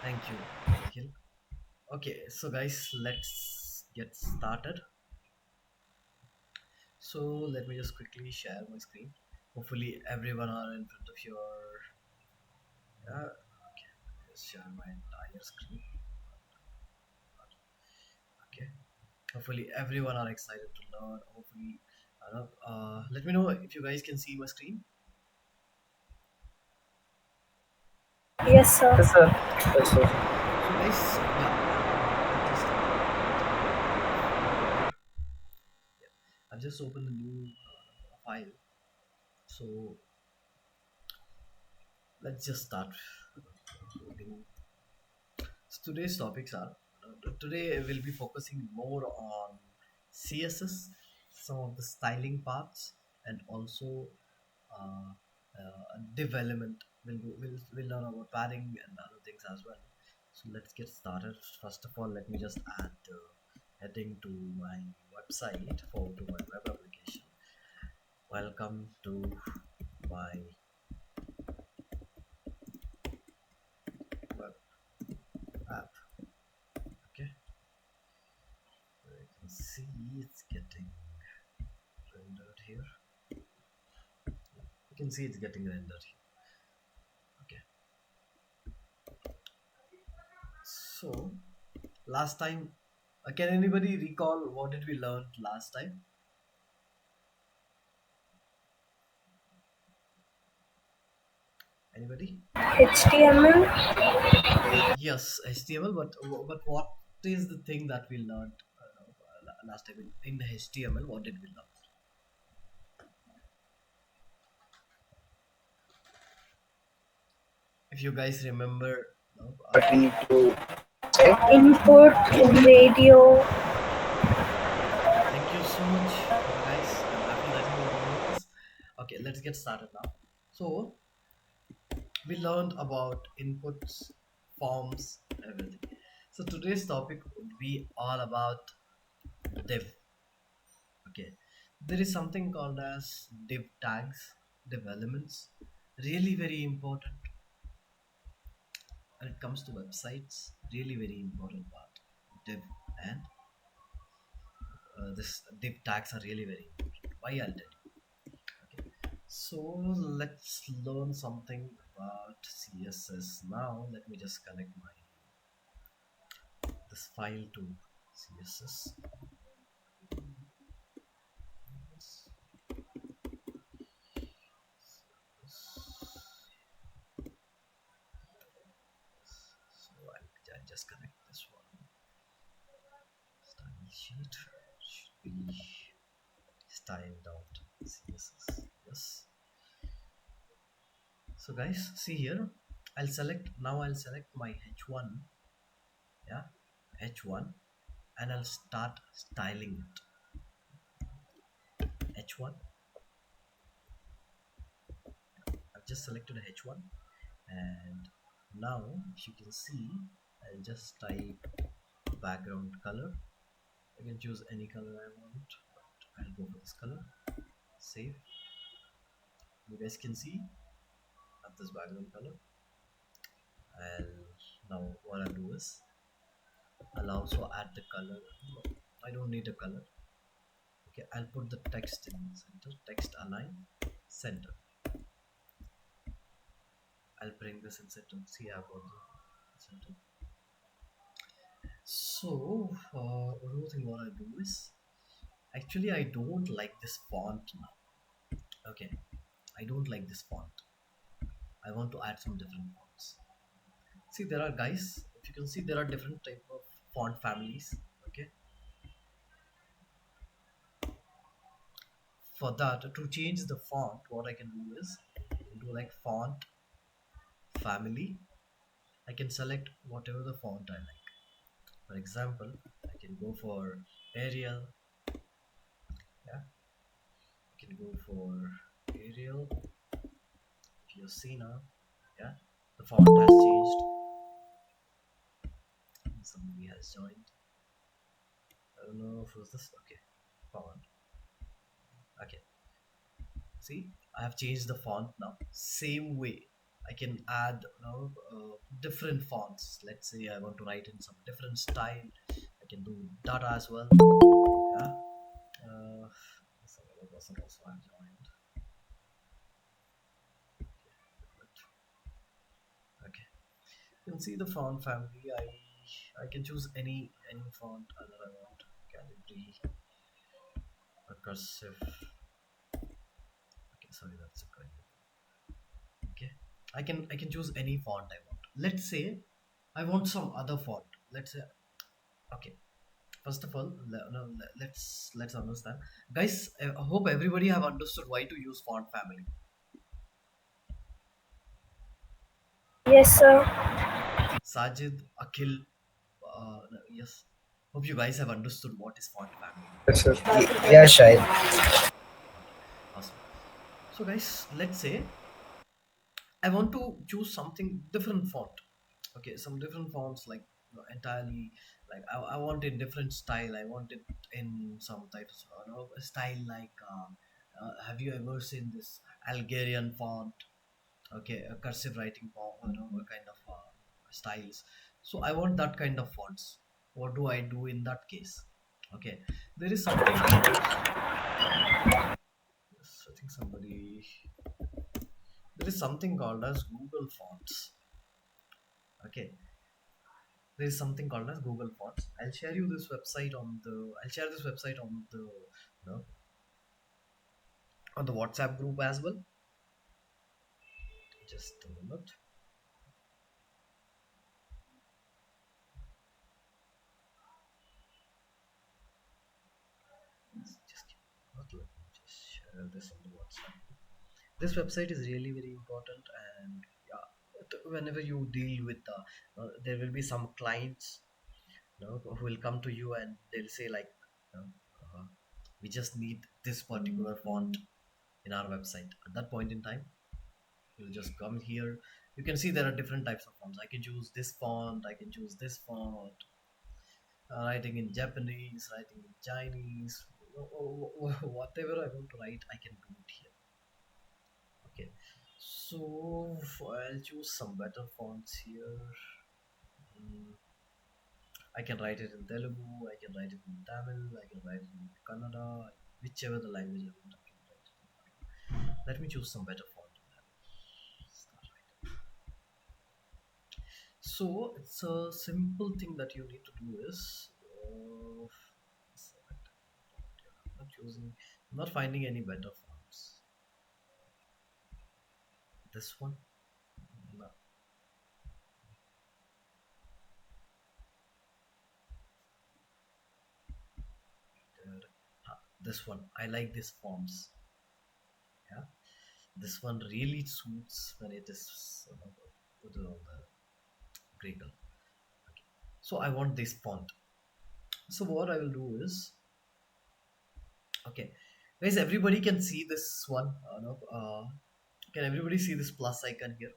Thank you, Nikhil. Okay, so guys, let's get started. So let me just quickly share my screen. Hopefully, everyone are in front of your. Okay, just share my entire screen. Okay. Hopefully, everyone are excited to learn. Hopefully, let me know if you guys can see my screen. Yes, sir. Yes, sir. Yes, sir. So guys, yeah, let's just start. Folder. Yeah, I've just opened a new file. So let's just start. So today's topics are today we'll be focusing more on CSS, some of the styling parts, and also uh, development. We'll learn about padding and other things as well. So let's get started. First of all, let me just add the heading to my website for to my web application. Welcome to my web app. Okay, so you can see it's getting rendered here. You can see it's getting rendered here. Okay, so last time, can anybody recall what did we learn last time? Anybody? HTML. Yes, HTML, but what is the thing that we learned last time in the HTML? What did we learn? If you guys remember, no, But we need to say. Input, radio. thank you so much, guys. I'm happy that you remember this. Okay, let's get started now. So we learned about inputs, forms, everything. So today's topic would be all about div. Okay, there is something called as div tags, div elements. Really very important when it comes to websites. Really very important part. Div and this div tags are really very important. Why I'll tell you. Okay, so let's learn something about CSS now. Let me just connect my this file to CSS. So I'll just connect this one. Style sheet should be styled out CSS. Yes. So guys, see here. I'll select my H1. Yeah, H1, and I'll start styling it. H1. I've just selected H1, and now if you can see, I'll just type background color. I can choose any color I want, but I'll go for this color. Save. You guys can see at this background color. And now what I'll do is I'll also add the color. No, I don't need a color. Okay, I'll put the text in center. Text align center. I'll bring this in center. See, I've got the center. So one more thing what I do is actually I don't like this font now. Okay, I don't like this font. I want to add some different fonts. See, there are guys. If you can see, there are different type of font families. Okay, for that to change the font, what I can do is do like font family. I can select whatever the font I like. For example, I can go for Arial. Yeah, I can go for Arial. If you see now, yeah, the font has changed. Somebody has joined. I don't know if it was this. Okay, font. Okay, see, I have changed the font now. Same way. I can add different fonts. Let's say I want to write in some different style. I can do that as well. Yeah. Some other person also have joined. Okay. You can see the font family. I can choose any font that I want. Calibri, recursive. Okay, sorry, that's a kind. Okay, I can choose any font I want. Let's say I want some other font. Let's say, okay. First of all, no, let's understand, guys. I hope everybody have understood why to use font family. Yes, sir. Sajid, Akhil, no, yes. Hope you guys have understood what is font family. Yes, sir. Yeah, Shahid. Okay, awesome. So, guys, let's say I want to choose something different font. Okay, some different fonts like entirely like I want in different style. I want it in some types of style like have you ever seen this Algerian font? Okay, a cursive writing font, a kind of styles. So I want that kind of fonts. What do I do in that case? Okay, there is something called, yes, I think somebody, there is something called as Google Fonts. Okay, there is something called as Google Fonts. I'll share you this website on the. I'll share this website know, on the WhatsApp group as well. Just a minute. Just give me a minute. Let me just share this on the WhatsApp. This website is really very important, and yeah, whenever you deal with there will be some clients, who will come to you and they'll say like, you know, we just need this particular font in our website. At that point in time, you'll just come here. You can see there are different types of fonts. I can choose this font, I can choose this font, writing in Japanese, writing in Chinese, whatever I want to write, I can do it here. Okay, so I'll choose some better fonts here. Mm, I can write it in Telugu, I can write it in Tamil, I can write it in Kannada, whichever the language I want, I can write it in. Let me choose some better font in that. Start writing. So it's a simple thing that you need to do is select. I'm not choosing. I'm not finding any better fonts. This one, no. There. This one. I like these fonts. Yeah, this one really suits when it is with all the gray color. Okay. So I want this font. So what I will do is, okay, guys, everybody can see this one. No, can everybody see this plus icon here?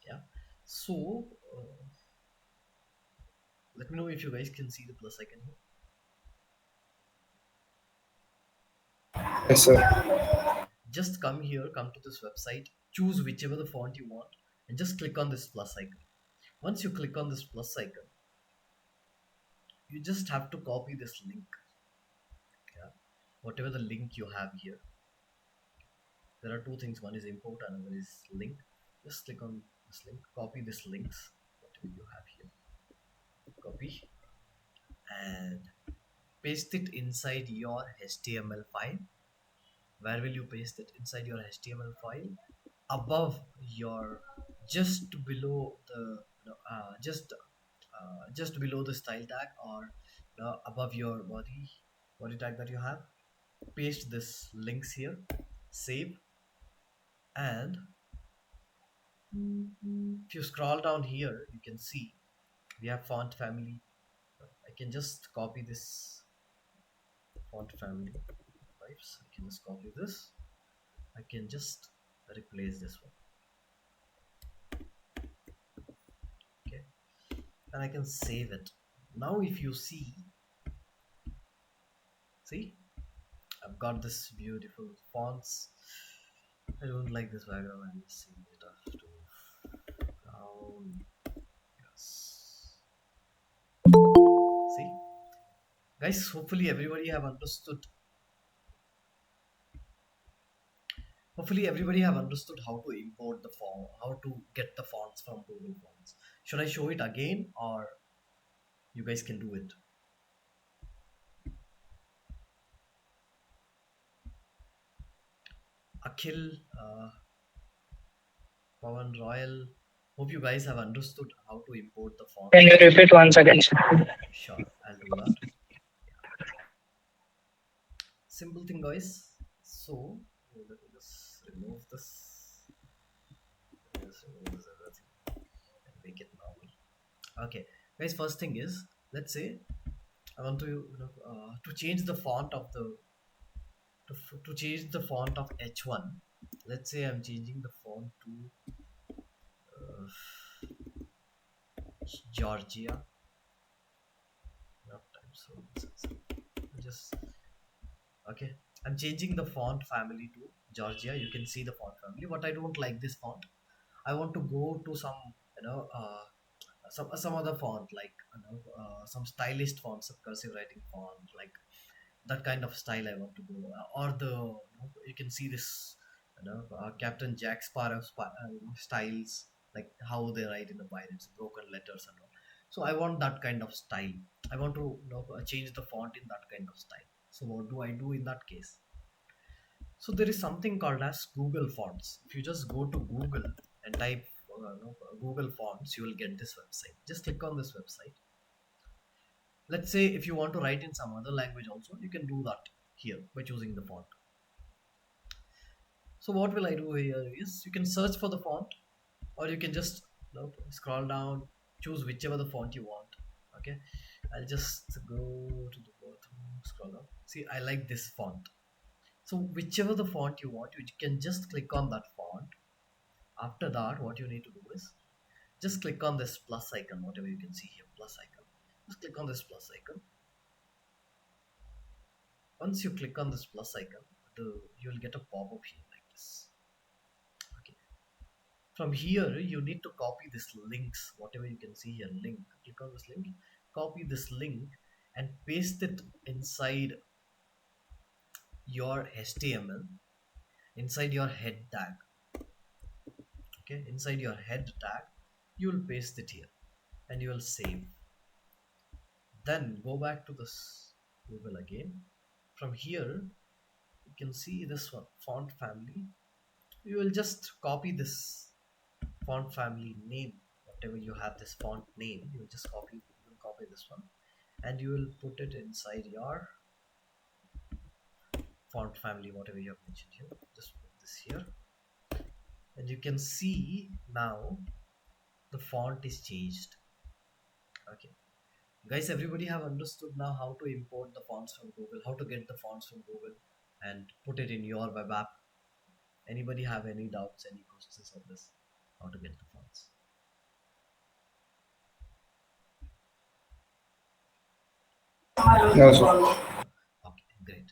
Yeah. So let me know if you guys can see the plus icon here. Yes, sir. Just come here, come to this website, choose whichever the font you want, and just click on this plus icon. Once you click on this plus icon, you just have to copy this link. Yeah. Whatever the link you have here, there are two things. One is import, another is link. Just click on this link, copy this links, whatever you have here, copy, and paste it inside your HTML file. Where will you paste it? Inside your HTML file, above your, just below the, just below the style tag, or above your body tag that you have. Paste this links here, save, and if you scroll down here, you can see we have font family. I can just copy this font family types. I can just copy this. I can just replace this one. Okay, and I can save it. Now if you see, I've got this beautiful fonts. I don't like this background. I'm just seeing it off. background. Yes. See, guys, hopefully everybody have understood. Hopefully everybody have understood how to import the font, how to get the fonts from Google Fonts. Should I show it again, or you guys can do it? Akhil, Pawan Royal. Hope you guys have understood how to import the Can fonts you from. repeat once again? Sure, I'll do that. Simple thing, guys. So let me just remove this. Just remove this everything and make it normal. Okay, guys. First thing is, let's say I want to to change the font of the to change the font of H1. Let's say I'm changing the font to Georgia. Not Times Roman. Just okay. I'm changing the font family to Georgia. You can see the font family, but I don't like this font. I want to go to some some other font like some stylist font, some cursive writing font, like that kind of style I want to go. Or the you can see this Captain Jack Sparrow styles, like how they write in the pirates, broken letters and all. So I want that kind of style. I want to change the font in that kind of style. So what do I do in that case? So there is something called as Google Fonts. If you just go to Google and type Google Fonts, you will get this website. Just click on this website. Let's say if you want to write in some other language also, you can do that here by choosing the font. So what will I do here is you can search for the font, or you can just scroll down, choose whichever the font you want. Okay, I'll just go to the bottom, scroll down. See, I like this font. So whichever the font you want, you can just click on that font. After that, what you need to do is just click on this plus icon, whatever you can see here, plus icon. Just click on this plus icon. Once you click on this plus icon, you'll get a pop-up here like this. Okay. From here, you need to copy this links, whatever you can see here, link. Click on this link, copy this link, and paste it inside your HTML, inside your head tag. Okay, inside your head tag, you will paste it here, and you will save. Then go back to this Google again. From here, you can see this one, font family. You will just copy this font family name, whatever you have this font name, you will just copy this one, and you will put it inside your font family, whatever you have mentioned here. Just put this here, and you can see now the font is changed. Okay, guys, everybody have understood now how to import the fonts from Google, how to get the fonts from Google and put it in your web app. Anybody have any doubts, any questions on this, how to get the fonts? No, sir. No? Okay, great.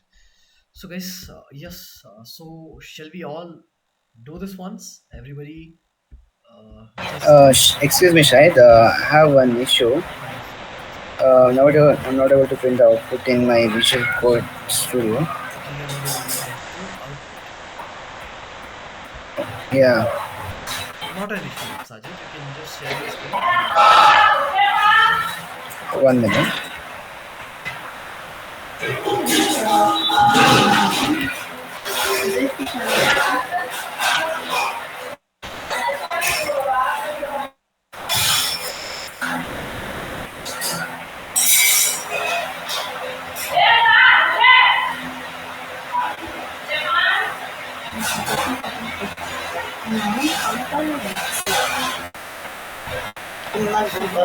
So guys, yes, so shall we all do this once? Everybody just Excuse me, Shahid. I have one issue. what issue? I'm not able to print the output in my Visual Code Studio. Okay, you're not able to print the output. Yeah, Not an issue, Sajid. You can just share your screen. I'll do that. 1 minute. So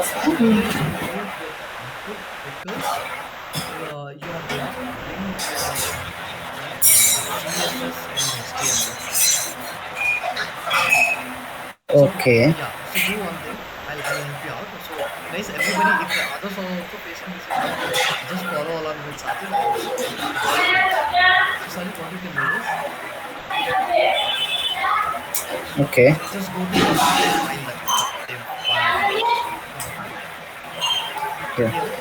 Sajid, you won't get output because you have not linked your CSS and HTML files. So Okay. yeah, so do one thing. I'll help you out. So guys, everybody, if others are also facing this issue, just follow along with Sajid and it should clear. So Sajid, what you can do is Okay. just go to your div file, that means the div file Yeah.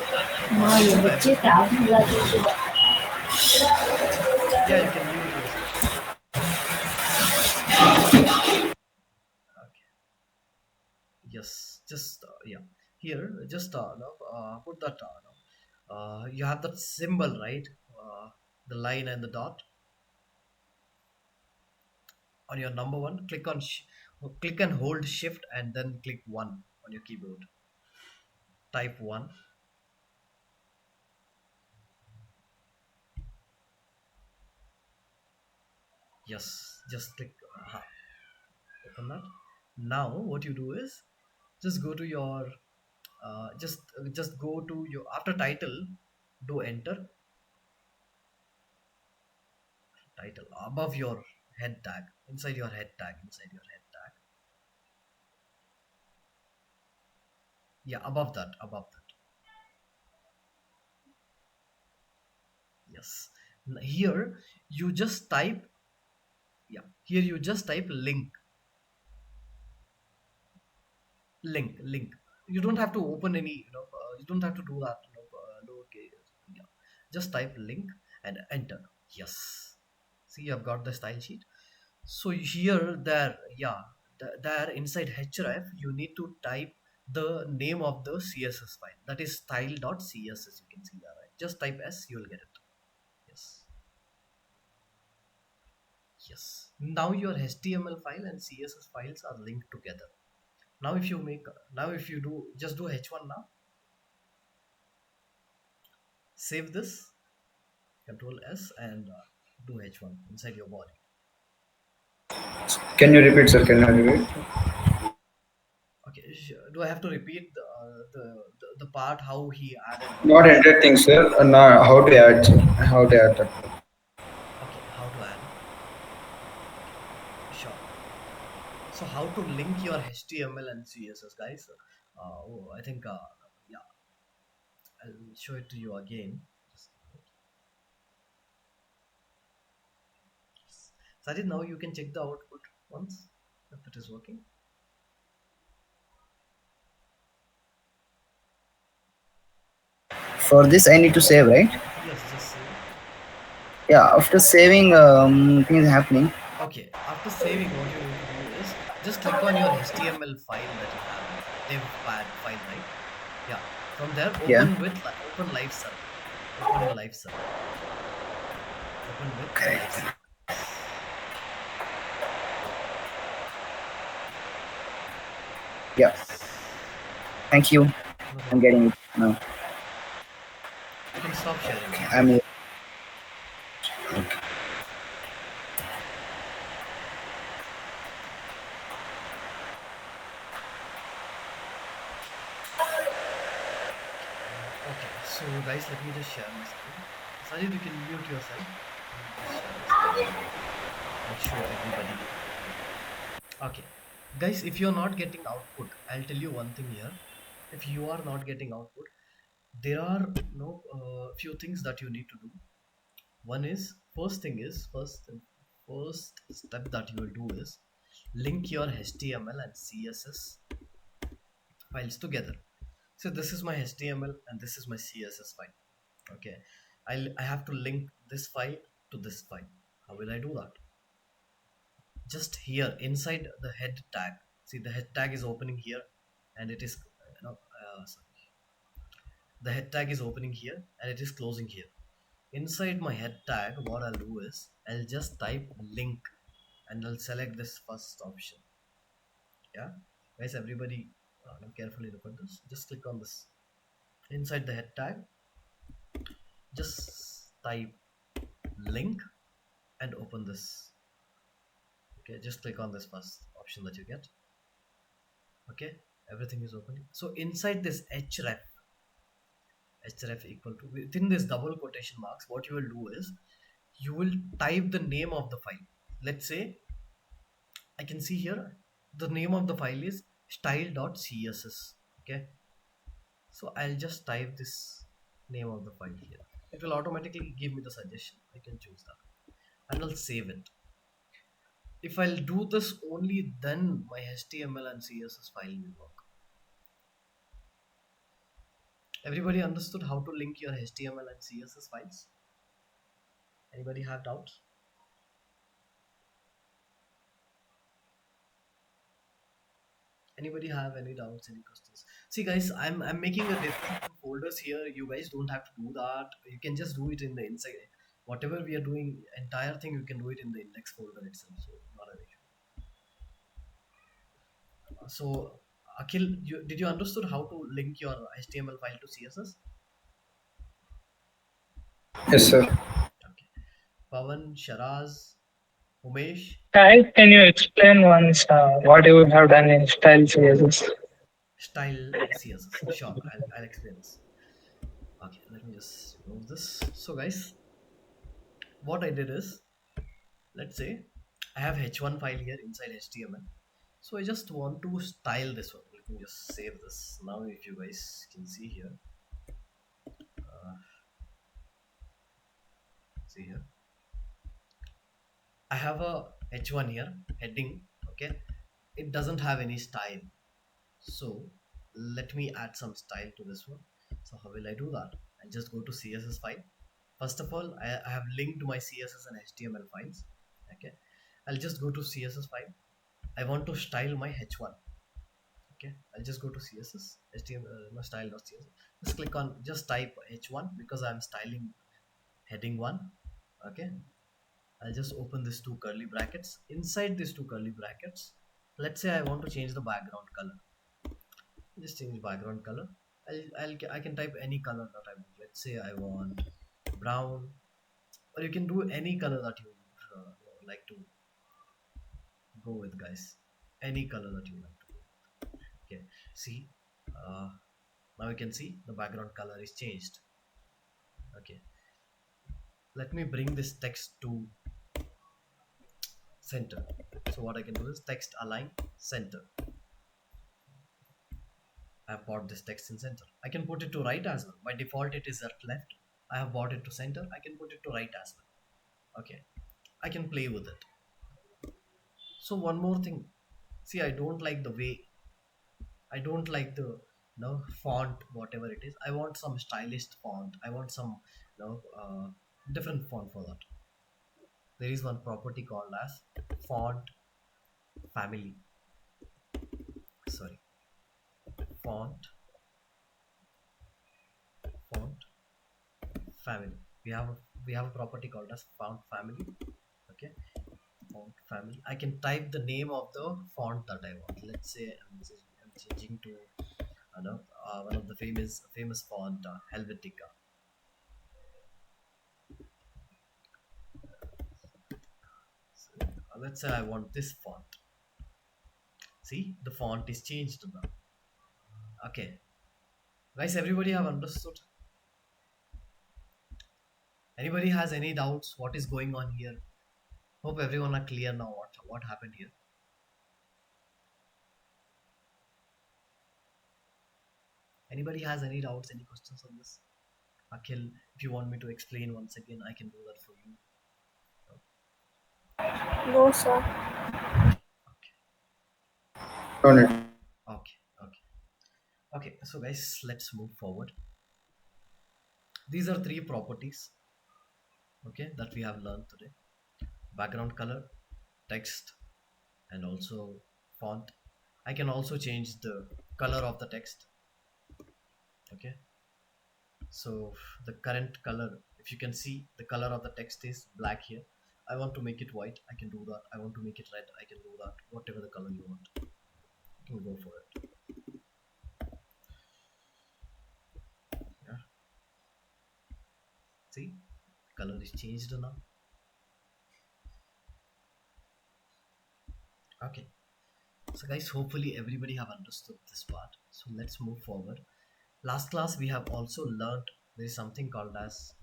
here just type it. Yeah, you can mute yourself. Okay. Yes, just yeah. Here, just no, put that no, you have that symbol, right? The line and the dot on your number one. Click and hold shift and then click one on your keyboard. Type one. Yes, just click. Open that. Now, what you do is just go to your just go to your after title. Do enter title above your head tag, inside your head tag, inside your head tag. Yeah, above that. Yes. Here you just type. Yeah, here you just type link. You don't have to open any, you don't have to do that, lowercase. Yeah, just type link and enter. Yes, see, you've got the style sheet. So here, there, yeah, there inside href you need to type the name of the css file, that is style.css. You can see that, right? Just type s, you'll get it. Yes. Yes, now your html file and css files are linked together. Now if you make, now if you do, just do h1 now. Save this, control s, and do h1 inside your body. Can you repeat, sir? Can you repeat? Okay, do I have to repeat the part how he added Not this? entered things, sir. Now how to add? How to add that? Okay, how to add? Okay, sure. So how to link your html and css, guys? I think yeah, I'll show it to you again. Just a minute. Sajid, now you can check the output once if it is working. For this, I need to save, right? Yes, just save it. Yeah. After saving, things happening. Okay, after saving, what you need to do is just click on your HTML file that you have, div pad file, right? Yeah. From there, Yeah. open live server. Open in live server. Open with live Correct. server. Yes. Yeah. Yes. Thank you. No I'm problem. getting it now. You can stop sharing now. I'm. Okay. So guys, let me just share my screen. Sajid, you can mute yourself. Let me just share my screen and I'll show everybody. Okay. Guys, if you're not getting output, I'll tell you one thing here. If you are not getting output, there are no few things that you need to do. One is, first thing is, first step that you will do is link your html and css files together. So this is my html and this is my css file. Okay, I have to link this file to this file. How will I do that? Just here inside the head tag, see the head tag is opening here, and it is sorry, the head tag is opening here and it is closing here. Inside my head tag, what I'll do is I'll just type link and I'll select this first option. Yeah, guys, everybody, now carefully look at this. Just click on this inside the head tag. Just type link and open this. Okay, just click on this first option that you get. Okay, everything is opening. So inside this href equal to, within this double quotation marks, what you will do is you will type the name of the file. Let's say I can see here the name of the file is style.css. Okay, so I'll just type this name of the file here. It will automatically give me the suggestion. I can choose that and I'll save it. If I'll do this only, then my HTML and CSS file will work. Everybody understood how to link your HTML and CSS files? Anybody have doubts? Anybody have any doubts, any questions? See guys, I'm making a different folders here. You guys don't have to do that. You can just do it in the inside. Whatever we are doing, entire thing you can do it in the index folder itself. So not an issue. So Akhil, did you understood how to link your HTML file to CSS? Yes, sir. Okay. Pavan, Sharaz, Umesh, Hi, can you explain once what you would have done in style CSS? style CSS. Sure, I'll explain this. Okay, let me just remove this. So guys, what I did is, let's say I have h1 file here inside HTML. So I just want to style this one. Let me just save this. Now if you guys can see here, see here, I have a h1 here, heading, okay? It doesn't have any style. So let me add some style to this one. So how will I do that? I just go to CSS file. First of all, I have linked my CSS and HTML files. Okay, I'll just go to CSS file. I want to style my h1. Okay, I'll just go to CSS, HTML, no style, not CSS. Just click on, just type h1 because I'm styling heading 1. Okay, I'll just open these two curly brackets. Inside these two curly brackets, let's say I want to change the background color. Just change background color. I can type any color that I want. Let's say I want brown, or you can do any color that you like to go with, guys. Any color that you like to go. Okay, see, uh, now you can see the background color is changed. Okay, let me bring this text to center. So what I can do is text align center. I have brought this text in center. I can put it to right as well. By default it is at left. I have brought it to center. I can put it to right as well. Okay, I can play with it. So one more thing, see, I don't like the font, whatever it is. I want some stylish font. I want some different font for that. There is one property called as font family. Sorry, font font family. We have a property called as font family. Okay, font family. I can type the name of the font that I want. Let's say I'm changing to one of the famous font, Helvetica. So, let's say I want this font. See, the font is changed now. Okay, guys, everybody have understood? Anybody has any doubts? What is going on here? Hope everyone are clear now. What happened here? Anybody has any doubts? Any questions on this? Akhil, if you want me to explain once again, I can do that for you. No, sir. No need. Okay, okay, okay. So guys, let's move forward. These are three properties, okay, that we have learned today: background color, text, and also font. I can also change the color of the text. Okay, so the current color, if you can see, the color of the text is black here. I want to make it white, I can do that. I want to make it red, I can do that. Whatever the color you want, you can go for it. Yeah, see, color is changed now. Okay, so guys, hopefully everybody have understood this part. So let's move forward. Last class we have also learned there is something called as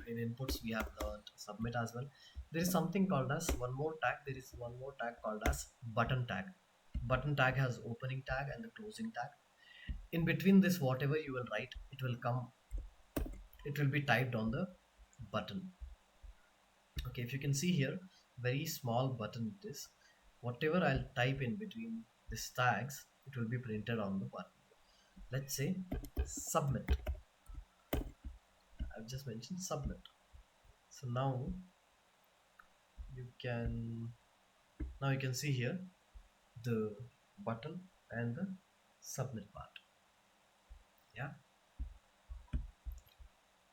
in inputs we have learned submit as well. There is something called as one more tag. There is one more tag called as button tag. Button tag has opening tag and the closing tag. In between this, whatever you will write, it will be typed on the button. Okay, if you can see here, very small button it is. Whatever I'll type in between these tags, it will be printed on the button. let's say submit. I've just mentioned submit. So you can now you can see here the button and the submit part. Yeah.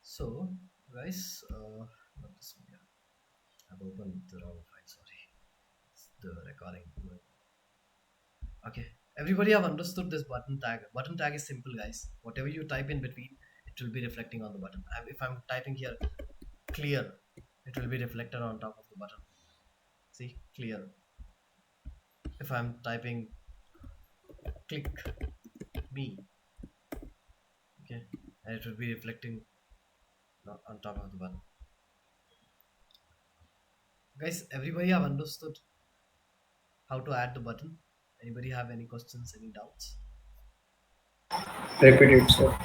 So guys, not this one. Yeah, I've opened the wrong file. Sorry, it's the recording. Okay, everybody have understood this button tag. Button tag is simple, guys. Whatever you type in between, it will be reflecting on the button. If I'm typing here clear, it will be reflected on top of the button. See, clear. If I'm typing click me, okay, and it will be reflecting on top of the button. Guys, everybody have understood how to add the button? Anybody have any questions, any doubts? Repeat it, sir.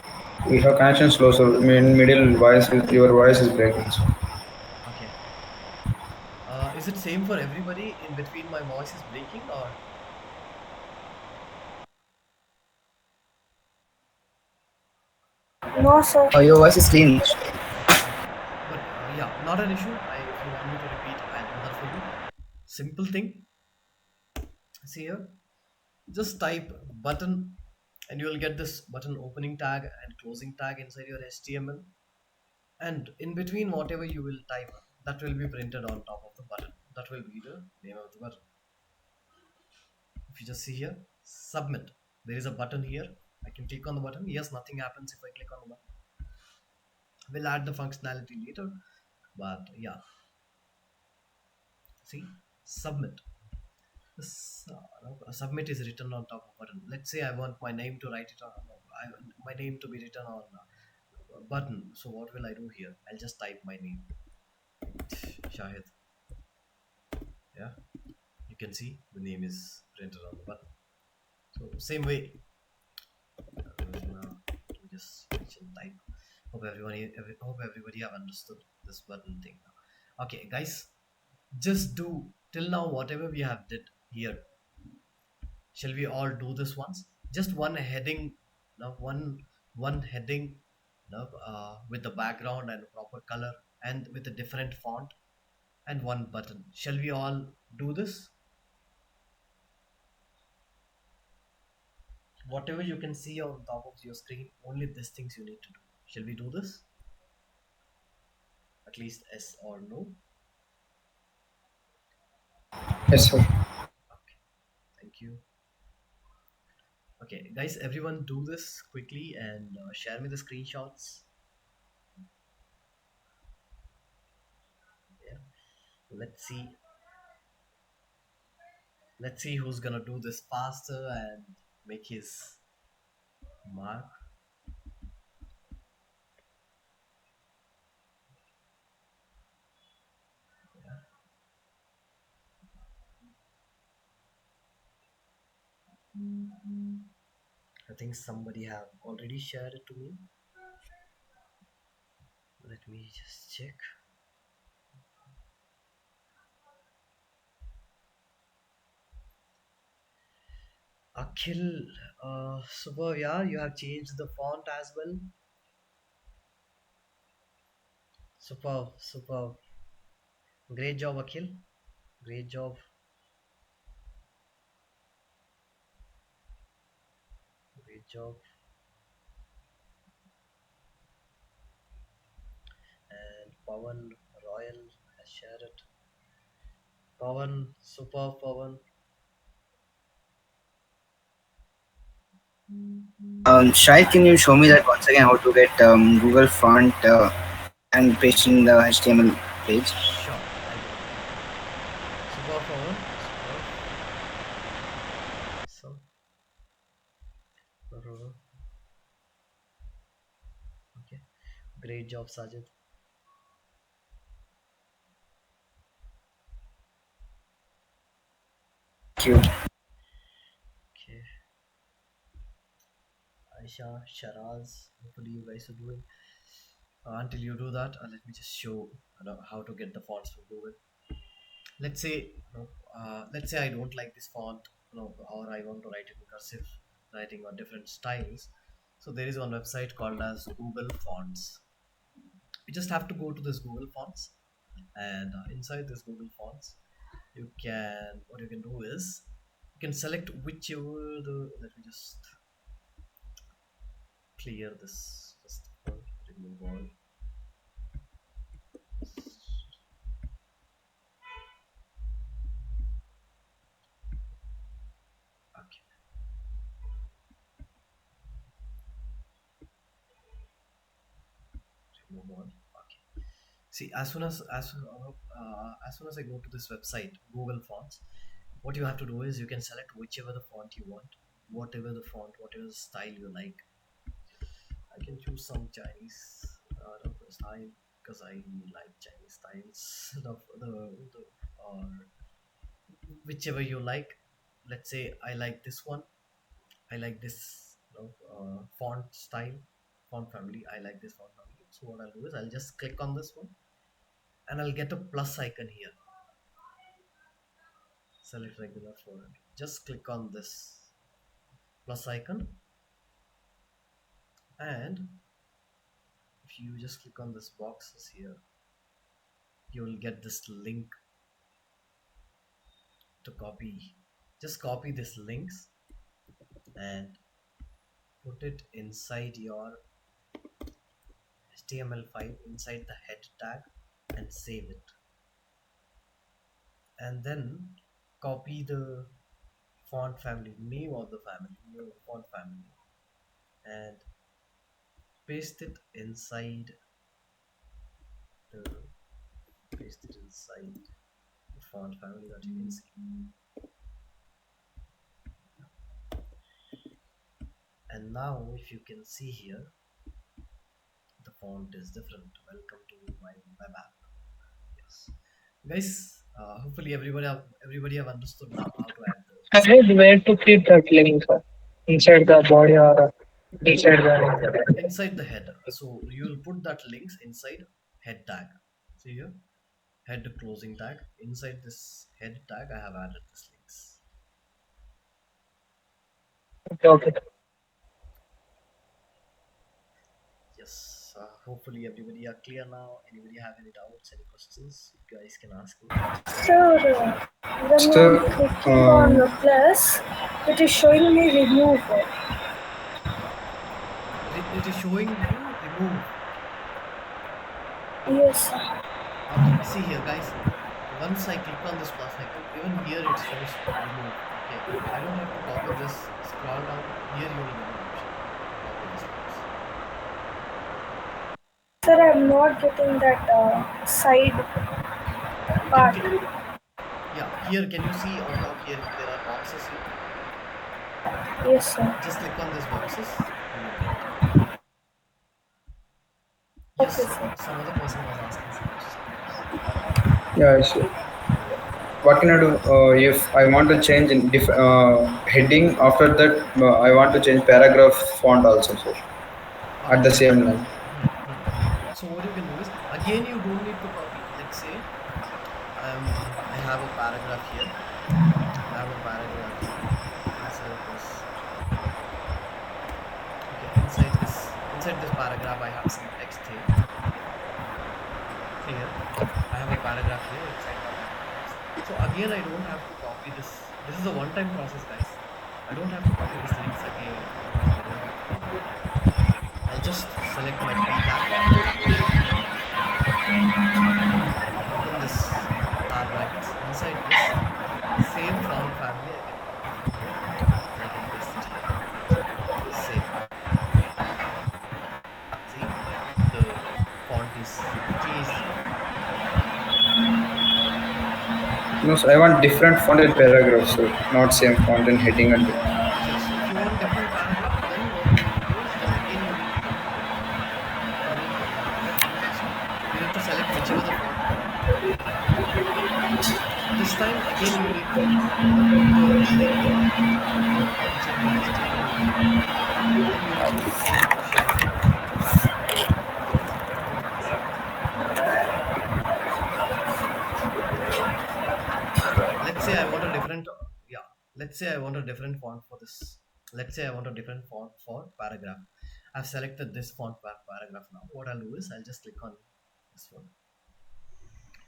We have connection slow, so in middle voice, your voice is breaking. So. Okay. Is it same for everybody? In between my voice is breaking or? No, sir. Your voice is clean. Okay. But yeah, not an issue. If you want me to repeat, I'll do that for you. Simple thing. See here, just type button and you will get this button opening tag and closing tag inside your HTML. And in between whatever you will type, that will be printed on top of the button. That will be the name of the button. If you just see here, submit, there is a button here. I can click on the button. Yes, nothing happens if I click on the button. We'll add the functionality later, but yeah, see, submit. This, submit is written on top of button. Let's say I want my name to write it on, my name to be written on button. So what will I do here? I'll just type my name, Shahid. Yeah, you can see the name is printed on the button. So same way, just mention type. Hope everybody have understood this button thing now. Okay, guys, just do till now whatever we have did here. Shall we all do this once? Just one heading, now one heading, with the background and proper color and with a different font and one button. Shall we all do this? Whatever you can see on top of your screen, only these things you need to do. Shall we do this? At least yes or no? Yes, sir. Okay, thank you. Okay, guys, everyone do this quickly and share me the screenshots. Yeah, let's see. Let's see who's gonna do this faster and make his mark. Yeah. I think somebody have already shared it to me. Let me just check. Akhil, super, yeah, you have changed the font as well. Super, super. Great job, Akhil. Great job. Great job. And Pawan Royal has shared it. Pawan, super Pawan. Shahid, can you show me that once again how to get Google font and pasting the HTML page? Sure, I'll do it. Super Pawan. Super. So, okay. Great job, Sajid. Thank you. Okay. Aisha, Sharaz. Hopefully, you guys are doing. Until you do that, let me just show how to get the fonts from Google. Let's say, let's say I don't like this font, or I want to write it in cursive writing or different styles. So there is one website called as Google Fonts. You just have to go to this Google Fonts, and inside this Google Fonts, what you can do is you can select whichever the. Let me just clear this first of all. Remove all. Okay. Remove all. Okay. See, as soon as I go to this website, Google Fonts, what you have to do is you can select whichever the font you want, whatever the font, whatever the style you like. I can choose some Chinese style because I like Chinese styles. Or whichever you like. Let's say I like this one. I like this font style, font family. I like this font family. So what I'll do is I'll just click on this one, and I'll get a plus icon here. Select regular font. Just click on this plus icon, and if you just click on this boxes here, you will get this link to copy. Just copy this links and put it inside your HTML file, inside the head tag, and save it. And then copy the font family, name of the font family, and paste it inside the font family that you can see. And now if you can see here, the font is different. Welcome to my web app. Yes, guys, hopefully everybody have understood now how to add I read where to keep that link, sir. Inside the body or inside the. inside the header. So you will put that links inside head tag. See here, head closing tag. Inside this head tag, I have added this links. Okay, okay. Yes, hopefully everybody are clear now. Anybody have any doubts, any questions? You guys can ask me. Sir, when Sir, I'm clicking on the plus, it is showing me remove. It is showing you remove. Yes, sir. Okay, see here, guys. Once I click on this plus icon, even here it shows remove. Okay, I don't have to copy this. Scroll down. Here you will get an option. Copy this links. Sir, I'm not getting that side You part. can yeah, here can you see on top here there are boxes here? Yes, sir. Just click on these boxes and you'll get it. Okay, Yes, sir. some other person was asking some questions. yeah, sure. What can I do if I want to change in heading? After that, I want to change paragraph font also, sir, at the Okay. same line. So what you can do is again you don't need to copy. Let's say I have a paragraph here. I have a paragraph here. Inside this okay inside this paragraph I have some text here. Here I have a paragraph here. Inside that I have a text. So again I don't have to copy this. This is a one-time process, guys. I don't have to copy these links again and again. I don't have to do that. I'll just select my P tab, open this tab brackets. Inside this same font family I can copy from here and I can paste it here. Save. See, the font is changed here. No, sir, I want different font in paragraph, sir, not same font in heading and. Yes, if you want different paragraph, then what you need to do is then again you need to copy here. You need to copy here and paste it. You need to select whichever the font you want. This time again you need to put the link inside the HTML file, and then you need to share the paragraph. Then you can see let's say I want a different let's say I want a different font for this. Let's say I want a different font for paragraph. I've selected this font paragraph now. What I'll do is I'll just click on this one,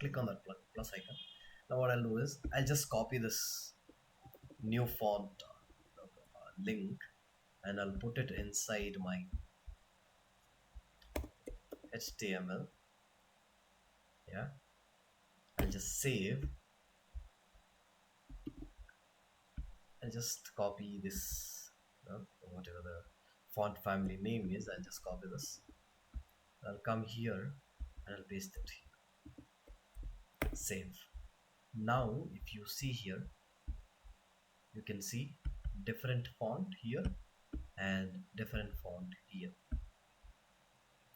click on that plus icon. Now what I'll do is I'll just copy this new font link and I'll put it inside my HTML. Yeah, I'll just save. I'll just copy this, whatever the font family name is. I'll just copy this. I'll come here and I'll paste it here. Save. Now, if you see here, you can see different font here and different font here.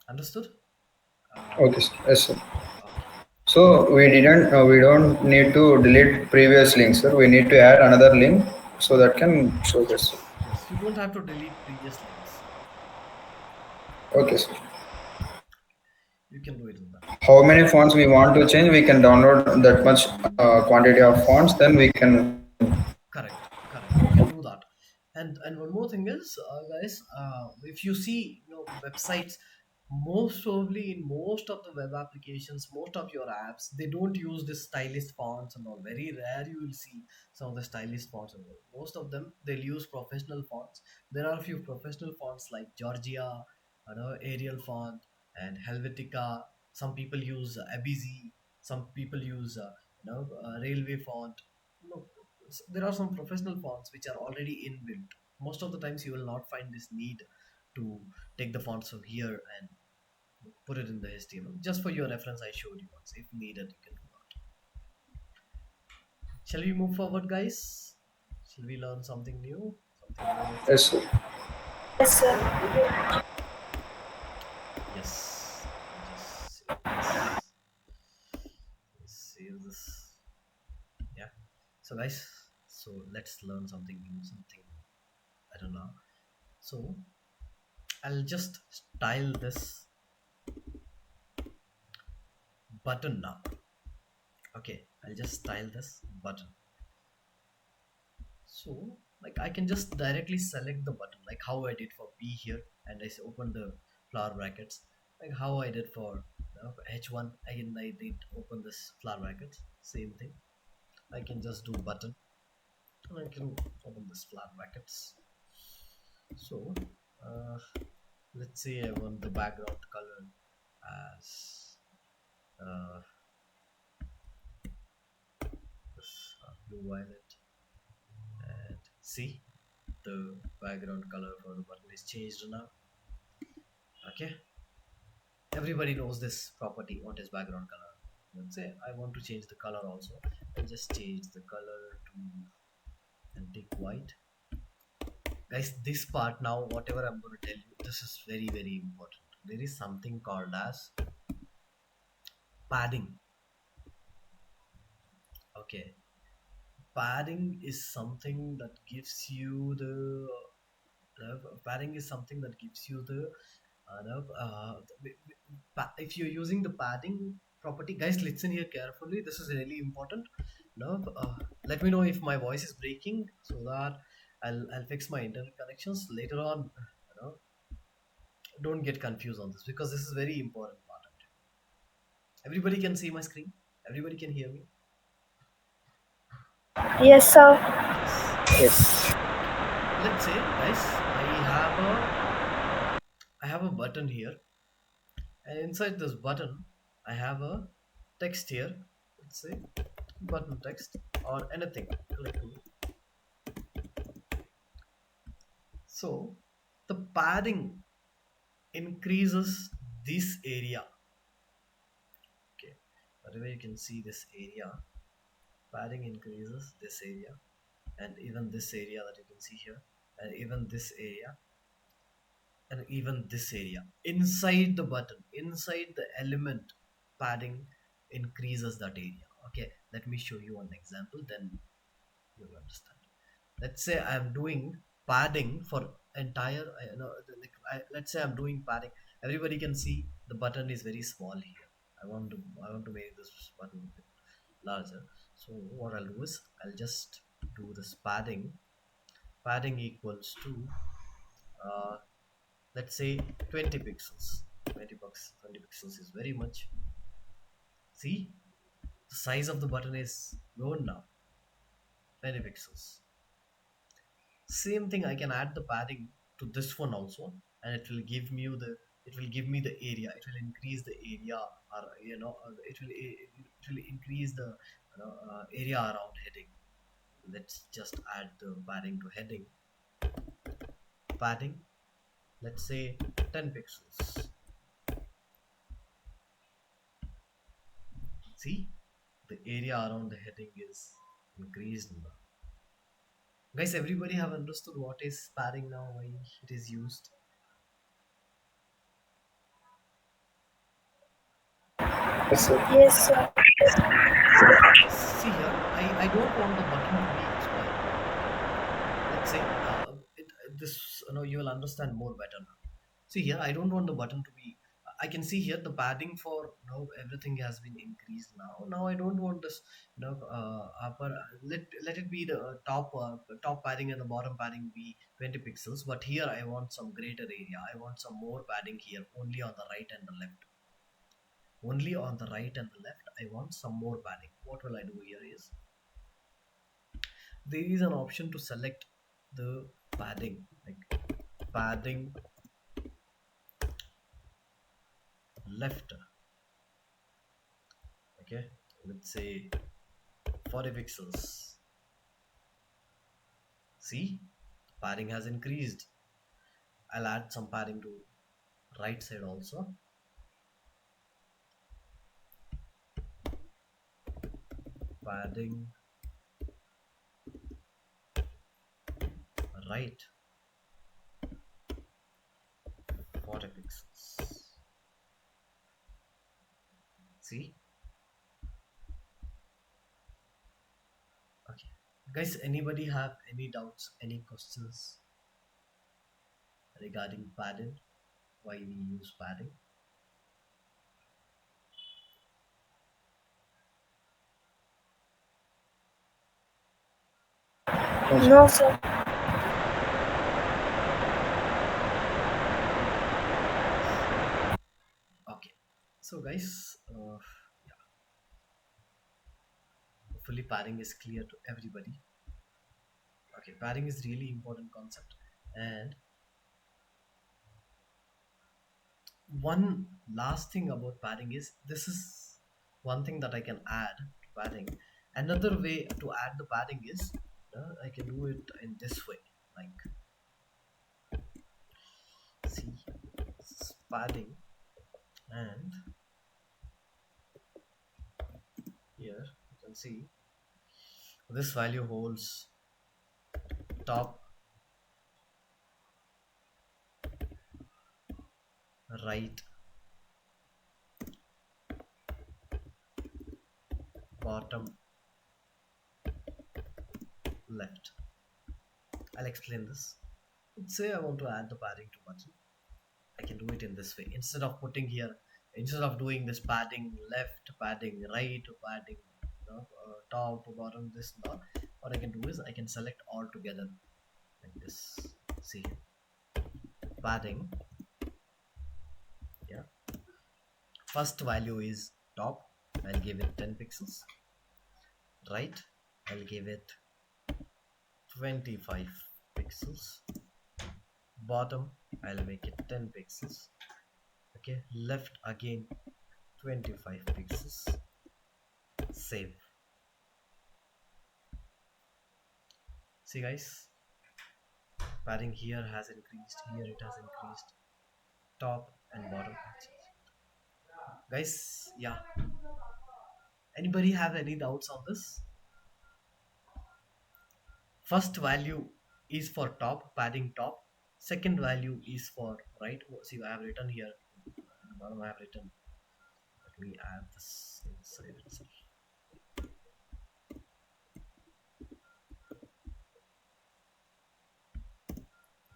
Understood? Okay, sir. Yes, sir. Okay. So we don't need to delete previous links, sir. We need to add another link so that can show this. Yes, you don't have to delete previous links. Okay, sir. You can do it in that. How many fonts we want to change? We can download that much quantity of Yes. fonts. Then we can. Correct, correct. You can do that. And one more thing is, guys, if you see, websites, most probably in most of the web applications, most of your apps, they don't use this stylist fonts and all. Very rare you will see some of the stylist fonts and all. Most of them they'll use professional fonts. There are a few professional fonts like Georgia, Arial font and Helvetica. Some people use Abizi. Some people use Railway font. No, there are some professional fonts which are already inbuilt. Most of the times you will not find this need to take the fonts from here and put it in the HTML. Just for your reference, I showed you once. If needed, you can do that. Shall we move forward, guys? Shall we learn something new? Something more Yes, exciting? sir. Yes, sir. Yes. Let me just save this. Save this. Yeah. So, guys, let's learn something new. Something I don't know. So I'll just style this button now. Okay, I'll just style this button. So like I can just directly select the button, like how I did for B here, and I open the flower brackets, like how I did for H1. Again, I did open this flower brackets, same thing. I can just do button and I can open this flower brackets. So uh, let's say I want the background color as uh, this blue violet, and see the background color for the button is changed now. Okay, everybody knows this property, what is background color. Let's say I want to change the color also. I'll just change the color to and take white. Guys, this part now, whatever I'm going to tell you, this is very very important. There is something called as padding. Okay, padding is something that gives you the padding is something that gives you the if you're using the padding property. Guys, listen here carefully, this is really important. no Let me know if my voice is breaking so that I'll fix my internet connections later on. Don't get confused on this because this is very important part. Everybody can see my screen, everybody can hear me. Yes, sir. Yes. Yes. Okay, let's say guys, I have a button here, and inside this button I have a text here. Let's say button text or anything, click me. So the padding increases this area. Okay, whatever you can see this area, padding increases this area, and even this area that you can see here, and even this area, and even this area inside the button, inside the element, padding increases that area. Okay, let me show you one example, then you'll understand. Let's say I'm doing padding for entire let's say I'm doing padding. Everybody can see the button is very small here. I want to make this button a bit larger. So what I'll do is I'll just do this padding equals to uh, let's say 20 pixels. 20 pixels is very much. See, the size of the button is grown now. 20 pixels. Same thing, I can add the padding to this one also, and it will give me the area. It will increase the area, or it will increase the area around heading. Let's just add the padding to heading. Padding, let's say 10 pixels. See, the area around the heading is increased now. Guys, everybody have understood what is padding now, why it is used? Yes, sir. Yes, sir. See here, I don't want the button to be small. Let's say this, you will understand more better now. See here, I don't want the button to be. I can see here the padding for everything has been increased now. Now I don't want this. Upper. Let it be the top padding and the bottom padding be 20 pixels. But here I want some greater area. I want some more padding here, only on the right and the left. Only on the right and the left. I want some more padding. What will I do here is, there is an option to select the padding, like padding left. Okay, let's say 40 pixels. See, padding has increased. I'll add some padding to right side also. Padding right 40 pixels. See, okay. Guys, anybody have any doubts, any questions regarding padding? Why we use padding? No, sir. Okay, so guys, yeah, hopefully padding is clear to everybody. Okay, padding is really important concept. And one last thing about padding is, this is one thing that I can add to padding. Another way to add the padding is, I can do it in this way, like, see, padding, and here you can see this value holds top, right, bottom, left. I'll explain this. Let's say I want to add the padding to button. I can do it in this way. Instead of putting here, instead of doing this padding left, padding right, padding top, bottom, this and all, what I can do is I can select all together like this. See, padding, yeah. First value is top, I'll give it 10 pixels. Right, I'll give it 25 pixels. Bottom, I'll make it 10 pixels. Okay, left again 25 pixels. Save. See guys, padding here has increased, here it has increased, top and bottom. Guys, yeah, anybody have any doubts on this? First value is for top, padding top. Second value is for right. See, I have written here at the bottom, I have written, let me add this inside itself.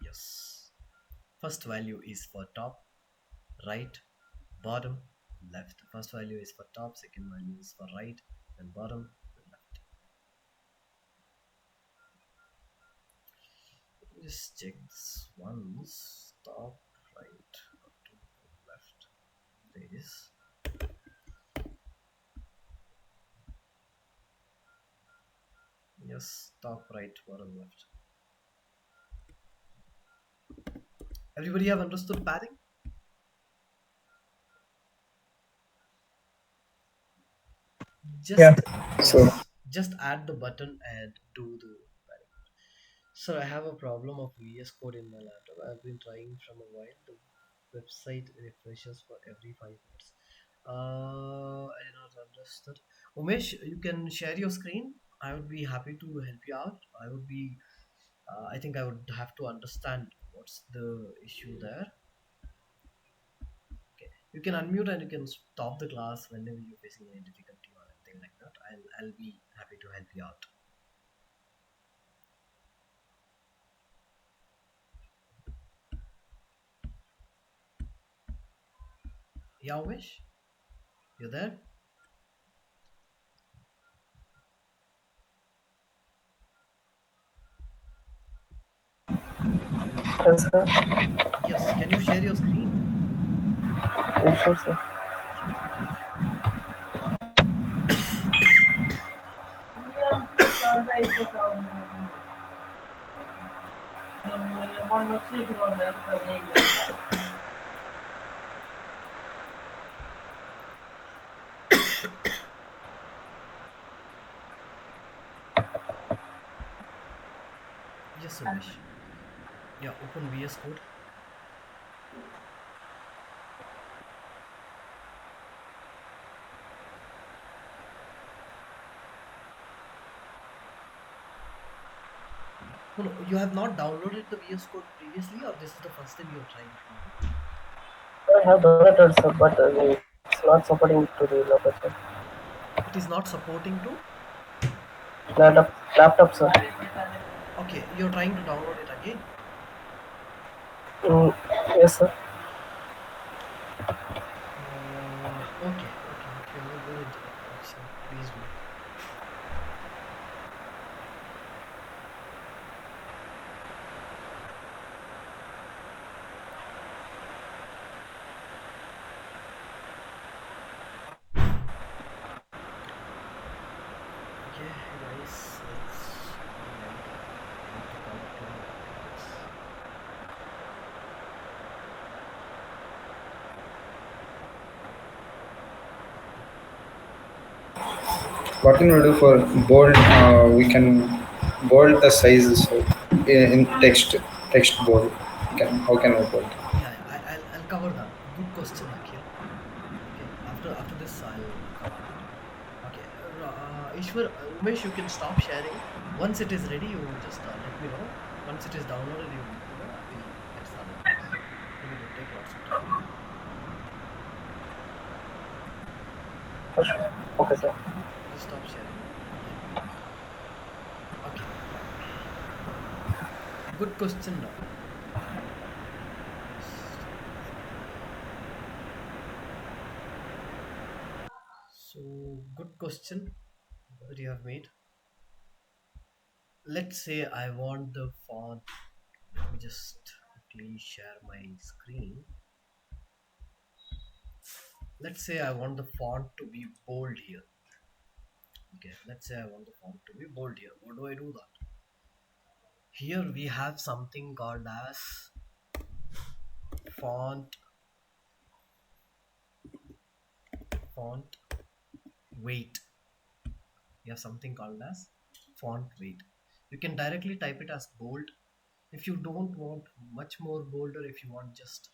Yes, first value is for top, right, bottom, left. First value is for top, second value is for right, then bottom, then left. Let me just check this once. Top, Yes, top right, bottom left. Everybody have understood padding? Yeah. Just So yes, just add the button and do the padding. So I have a problem of VS Code in my laptop. I've been trying from a while. The website refreshes for every 5 minutes. I did not understood. Umesh, you can share your screen. I would be happy to help you out. I would be. I think I would have to understand what's the issue there. Okay, you can unmute and you can stop the class whenever you're facing any difficulty or anything like that. I'll be happy to help you out. Yeah, Umesh, you there? Yes, sir. Yes. Can you share your screen? Yes, sure, sir. Yes, Umesh. Yeah, open VS Code. No, no, you have not downloaded the VS Code previously, or this is the first time you're trying to do it? I have downloaded, sir, but it's not supporting to the laptop, sir. It is not supporting to. Laptop, sir. Okay, you're trying to download it again. Mm, yes, sir. Okay. If you're not good internet connection, please do. Okay, guys, let's move on. I need to connect to my internet. what can we do for bold? We can bold the sizes in text bold. How can we bold? Yeah, I'll cover that. Good question, Akhil. Okay, after this, I'll cover that. Okay, Ishwar, Umesh, you can stop sharing. Once it is ready, you just let me know. Once it is downloaded, you let me know. We'll get started with this. I think it will take lots of time. Okay, sir. Just stop sharing. Yeah. Okay. Good question now. Just so good question that you have made. Let's say I want the font. Let me just quickly share my screen. Let's say I want the font to be bold here. Okay, let's say I want the font to be bold here. What do I do that? Here we have something called as font font weight. We have something called as font weight. You can directly type it as bold. If you don't want much more bolder, if you want just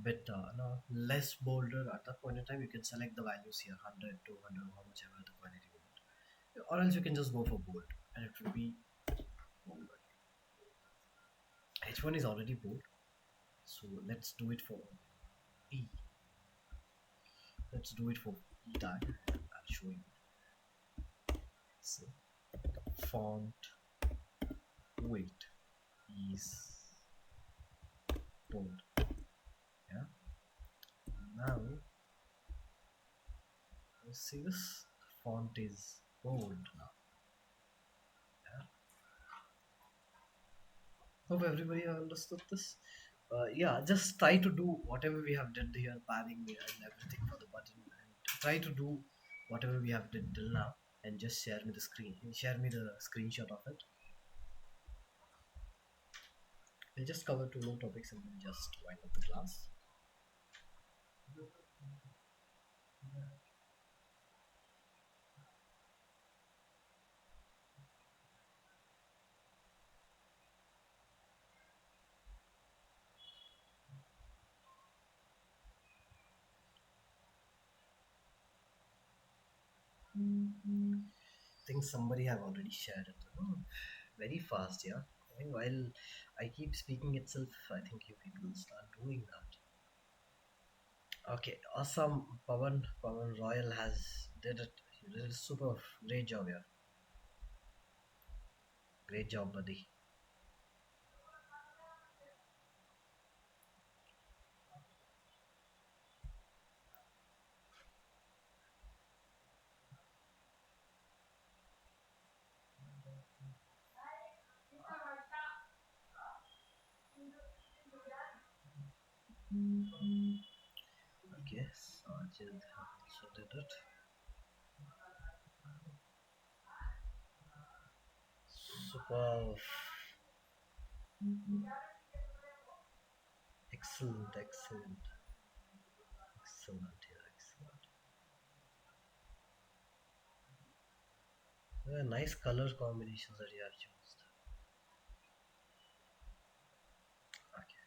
bit no, less bolder at that point in time, you can select the values here 100, 200, how much ever the quantity you want. Or else you can just go for bold and it will be bold. H1 is already bold, so let's do it for E. Let's do it for E tag. I'll show you. So font weight is bold. Yeah. Now you see this font is bold now. Yeah. Hope everybody have understood this. Yeah, just try to do whatever we have did here, padding and everything for the button, and try to do whatever we have did till now. and just share me the screenshot of it. We'll just cover two more topics and then just wind up the class. I think somebody have already shared it. Oh, very fast, yeah. I think while I keep speaking itself, I think you people will start doing that. Okay, awesome. Pavan Royal has did it. You did a super great job here. Great job, buddy. Okay, Sajid also did it. Super. Excellent, excellent, excellent here, excellent. Nice color combinations that you have chosen. Okay.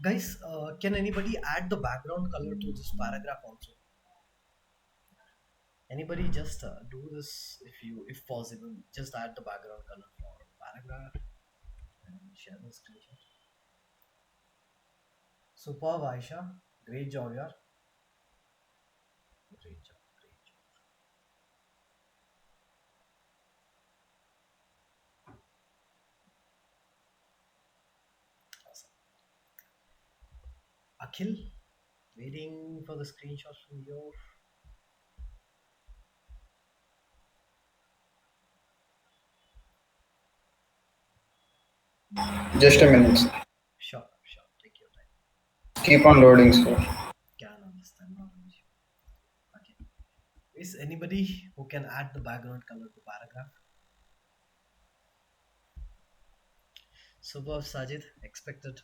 Guys, can anybody add the background color to this paragraph also? Anybody just do this if possible. Just add the background color for paragraph and share the screenshot. Superb, Aisha. Great job, yeah. Great job, great job. Awesome. Akhil, waiting for the screenshot from your. Just a minute. Sure, sure. Take your time. Keep on loading, sir. Can understand, not an issue. Okay. Is anybody who can add the background color to paragraph? Superb, Sajid. Expected.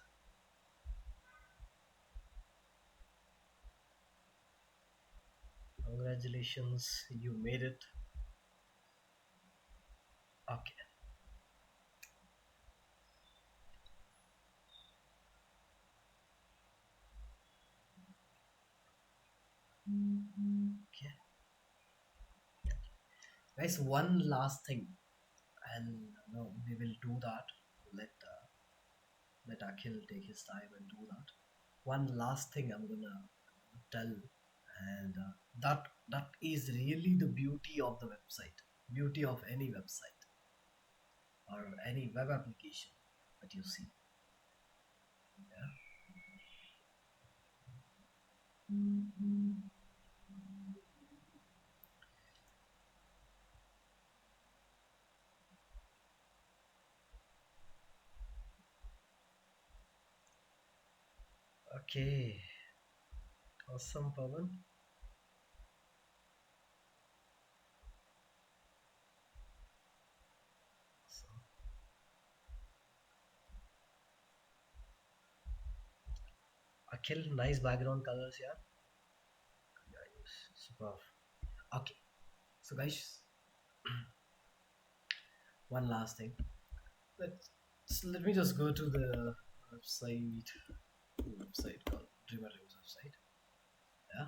Congratulations, you made it. Okay. Okay. Guys, one last thing, and we will do that. Let Akhil take his time and do that. One last thing I'm gonna tell, and that is really the beauty of the website, beauty of any website or any web application that you see. Yeah. Okay. Awesome, Pavan. So, Akhil, nice background colors, yeah. Yeah, super. Okay. So guys, one last thing. Let me just go to the website called Dreamer's website. Yeah.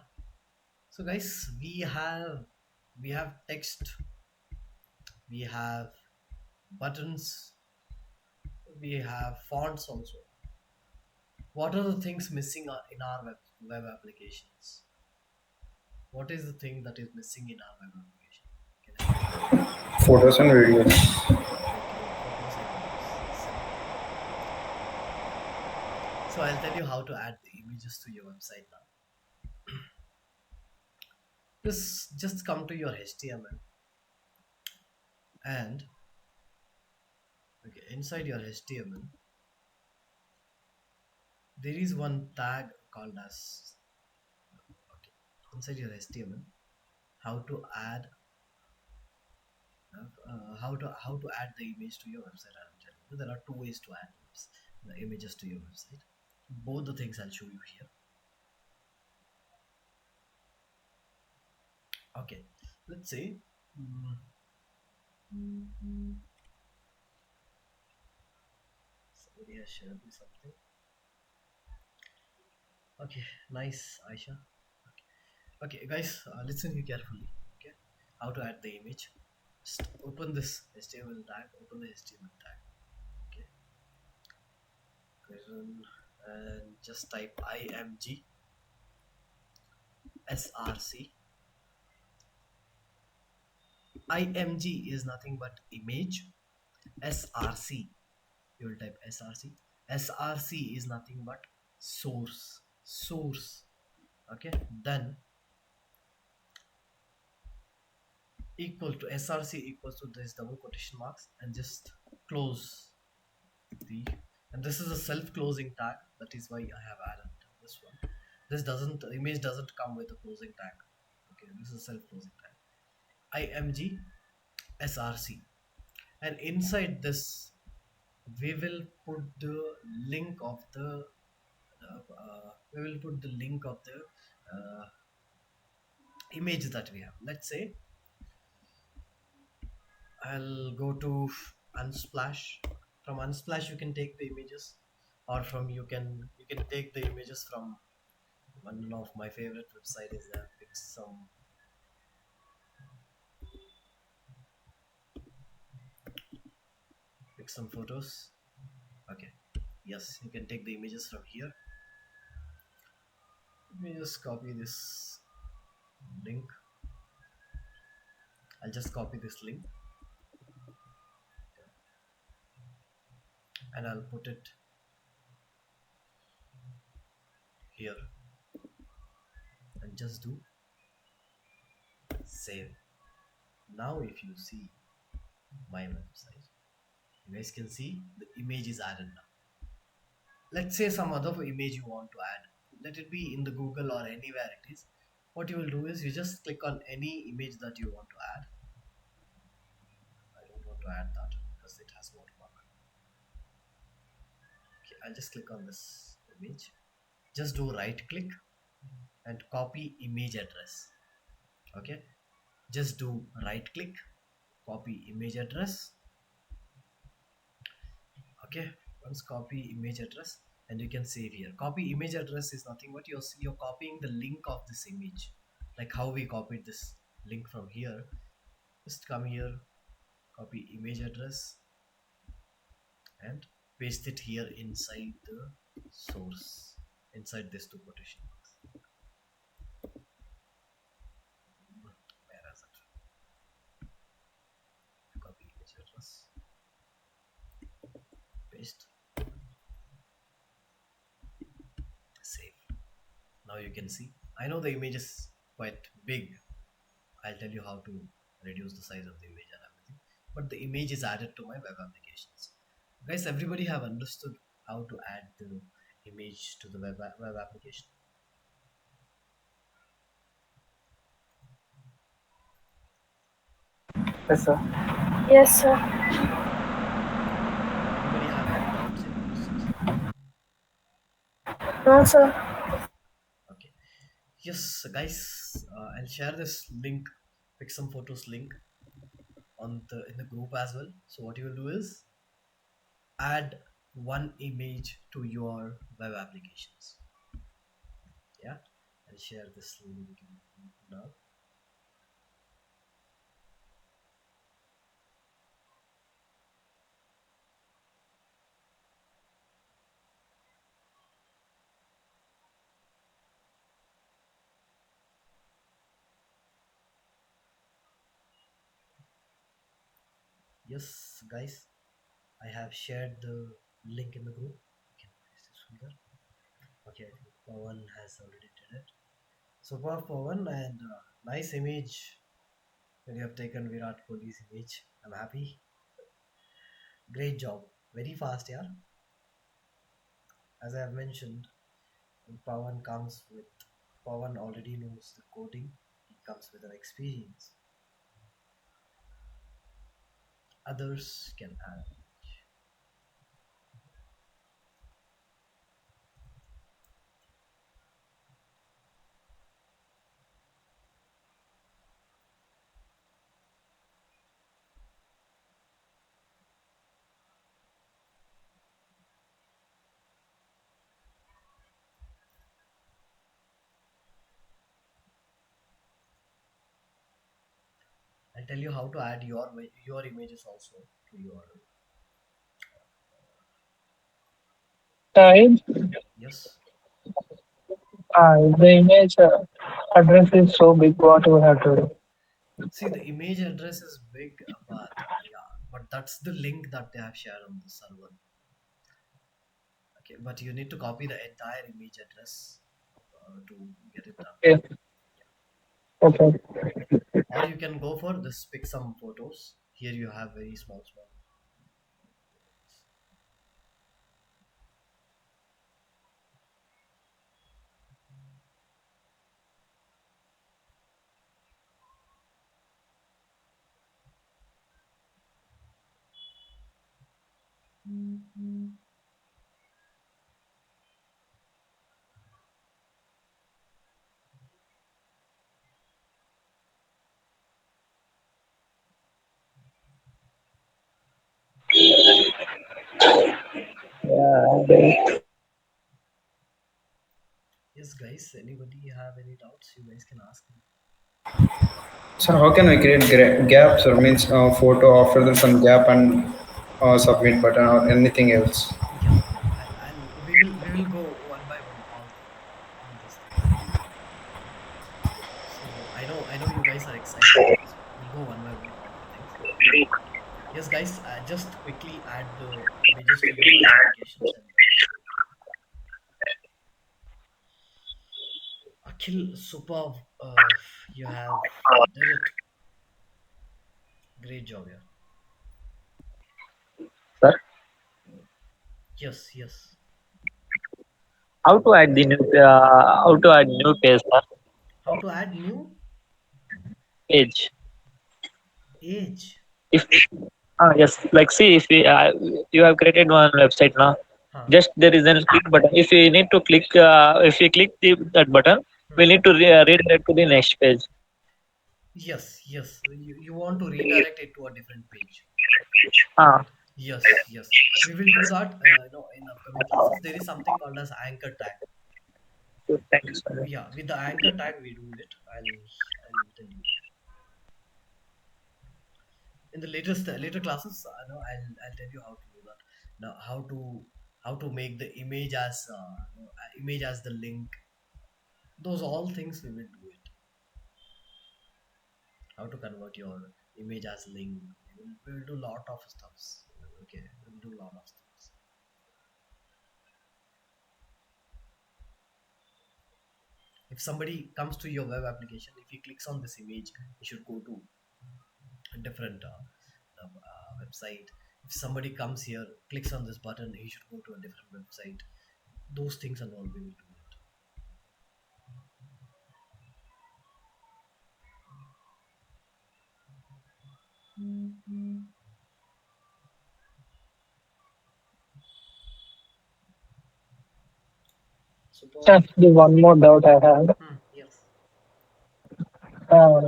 So guys, we have text, we have buttons, we have fonts also. What are the things missing in our web applications? What is the thing that is missing in our web application? Can Photos and videos. okay, photos and videos. So I'll tell you how to add the images to your website now. Just come to your HTML and okay, inside your HTML there is one tag called as okay, inside your HTML how to add how to add the image to your website. I'm telling you, there are two ways to add the images to your website. Both the things I'll show you here. Okay, let's say somebody has shared me something. Okay, nice, Aisha. Okay, guys, listen here carefully. Okay, how to add the image? Just open this HTML tag. Open the HTML tag. Okay, and just type img src. Img is nothing but image. Src, you will type src. Src is nothing but source. Okay, then equal to src equals to this double quotation marks and just close the, and this is a self-closing tag. That is why I have added this one. This doesn't, the image doesn't come with a closing tag. Okay, this is self-closing tag. Img src, and inside this we will put the link of the uh, image that we have. Let's say I'll go to Unsplash. From Unsplash, you can take the images, or from you can take the images from one of my favorite website is there. Pick some photos. Okay, yes, you can take the images from here. Let me just copy this link. I'll just copy this link and I'll put it here and just do save. Now if you see my website, you guys can see the image is added now. Let's say some other image you want to add, let it be in the Google or anywhere it is. What you will do is you just click on any image that you want to add. I don't want to add that because it has watermark. Okay, I'll just click on this image. Just do right click and copy image address. Okay, just do right click, copy image address. Okay, once copy image address, and you can save here. Copy image address is nothing but you're copying the link of this image, like how we copied this link from here. Just come here, copy image address and paste it here inside the source, inside this two quotation marks. Where is it? Copy image address, paste, save. Now you can see, I know the image is quite big. I'll tell you how to reduce the size of the image and everything, but the image is added to my web applications. Guys, everybody have understood how to add the image to the web application? Yes, sir. Yes, sir. Anybody have any doubts, any questions? No, sir. Okay, yes guys, I'll share this link, pick some photos link on the in the group as well. So what you will do is add one image to your web applications. Yeah, I'll share this link now. Yes guys, I have shared the link in the group. You can paste it from there. Okay, I think Pawan has already did it. So far Pawan, and nice image when you have taken Virat Kohli's image. I'm happy. Great job. Very fast, yeah. As I have mentioned, Pawan already knows the coding. He comes with an experience. Others can add. I'll tell you how to add your images also to your. Type. Yes. The image address is so big. What we have to do? See, the image address is big, but yeah, but that's the link that they have shared on the server. Okay, but you need to copy the entire image address to get it done. Yes. Okay. Or you can go for this, pick some photos. Here you have very small. Yeah. They, Yes, guys. Anybody have any doubts? You guys can ask me. So how can we create gaps or means photo after the some gap and submit button or anything else? Yeah. We will go one by one all these things. So I know you guys are excited. So we'll go one by one all the things. Yes, guys. Just quickly add the images to your web applications and Akhil, superb. You have did it. Great job, yeah. Sir, Yes. how to add new page, sir? How to add new Page. age? If yes, like see if we, you have created one website now, Huh? just there is a click button. If you need to click, if you click that button, we Hmm. need to redirect to the next page. Yes. You want to redirect it to a different page. Ah, Yes. We will do that. In upcoming classes, there is something called as anchor tag. so thank you, sir. Yeah, with the anchor tag, we do it. I'll tell you in the later classes. I'll tell you how to do that. Now, how to make the image as image as the link. Those all things we will do it. How to convert your image as link. We will do lot of stuffs. Okay, we will do lot of stuffs. If somebody comes to your web application, if he clicks on this image, he should go to a different website. If somebody comes here, clicks on this button, he should go to a different website. Those things and all we will do it. Superb. just the one more doubt I have. Yes. Uh,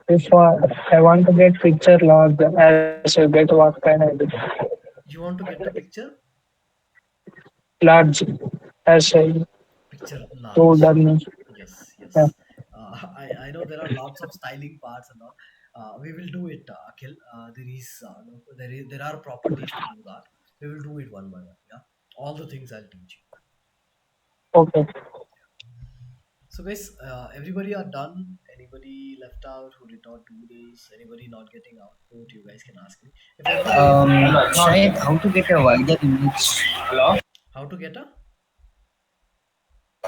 if I want to get picture logged as you get what kind of You want to get the large as I picture told large. them. Yeah. Yes. I know there are lots of styling parts and all. We will do it, Akhil. There is no, there are properties to do that. We will do it one by one. Yeah, all the things I'll teach you. Okay. So guys, everybody are done. Anybody left out who did not do this? Anybody not getting output? You guys can ask me. If everybody is Shahid, how to get a wider image? how to get a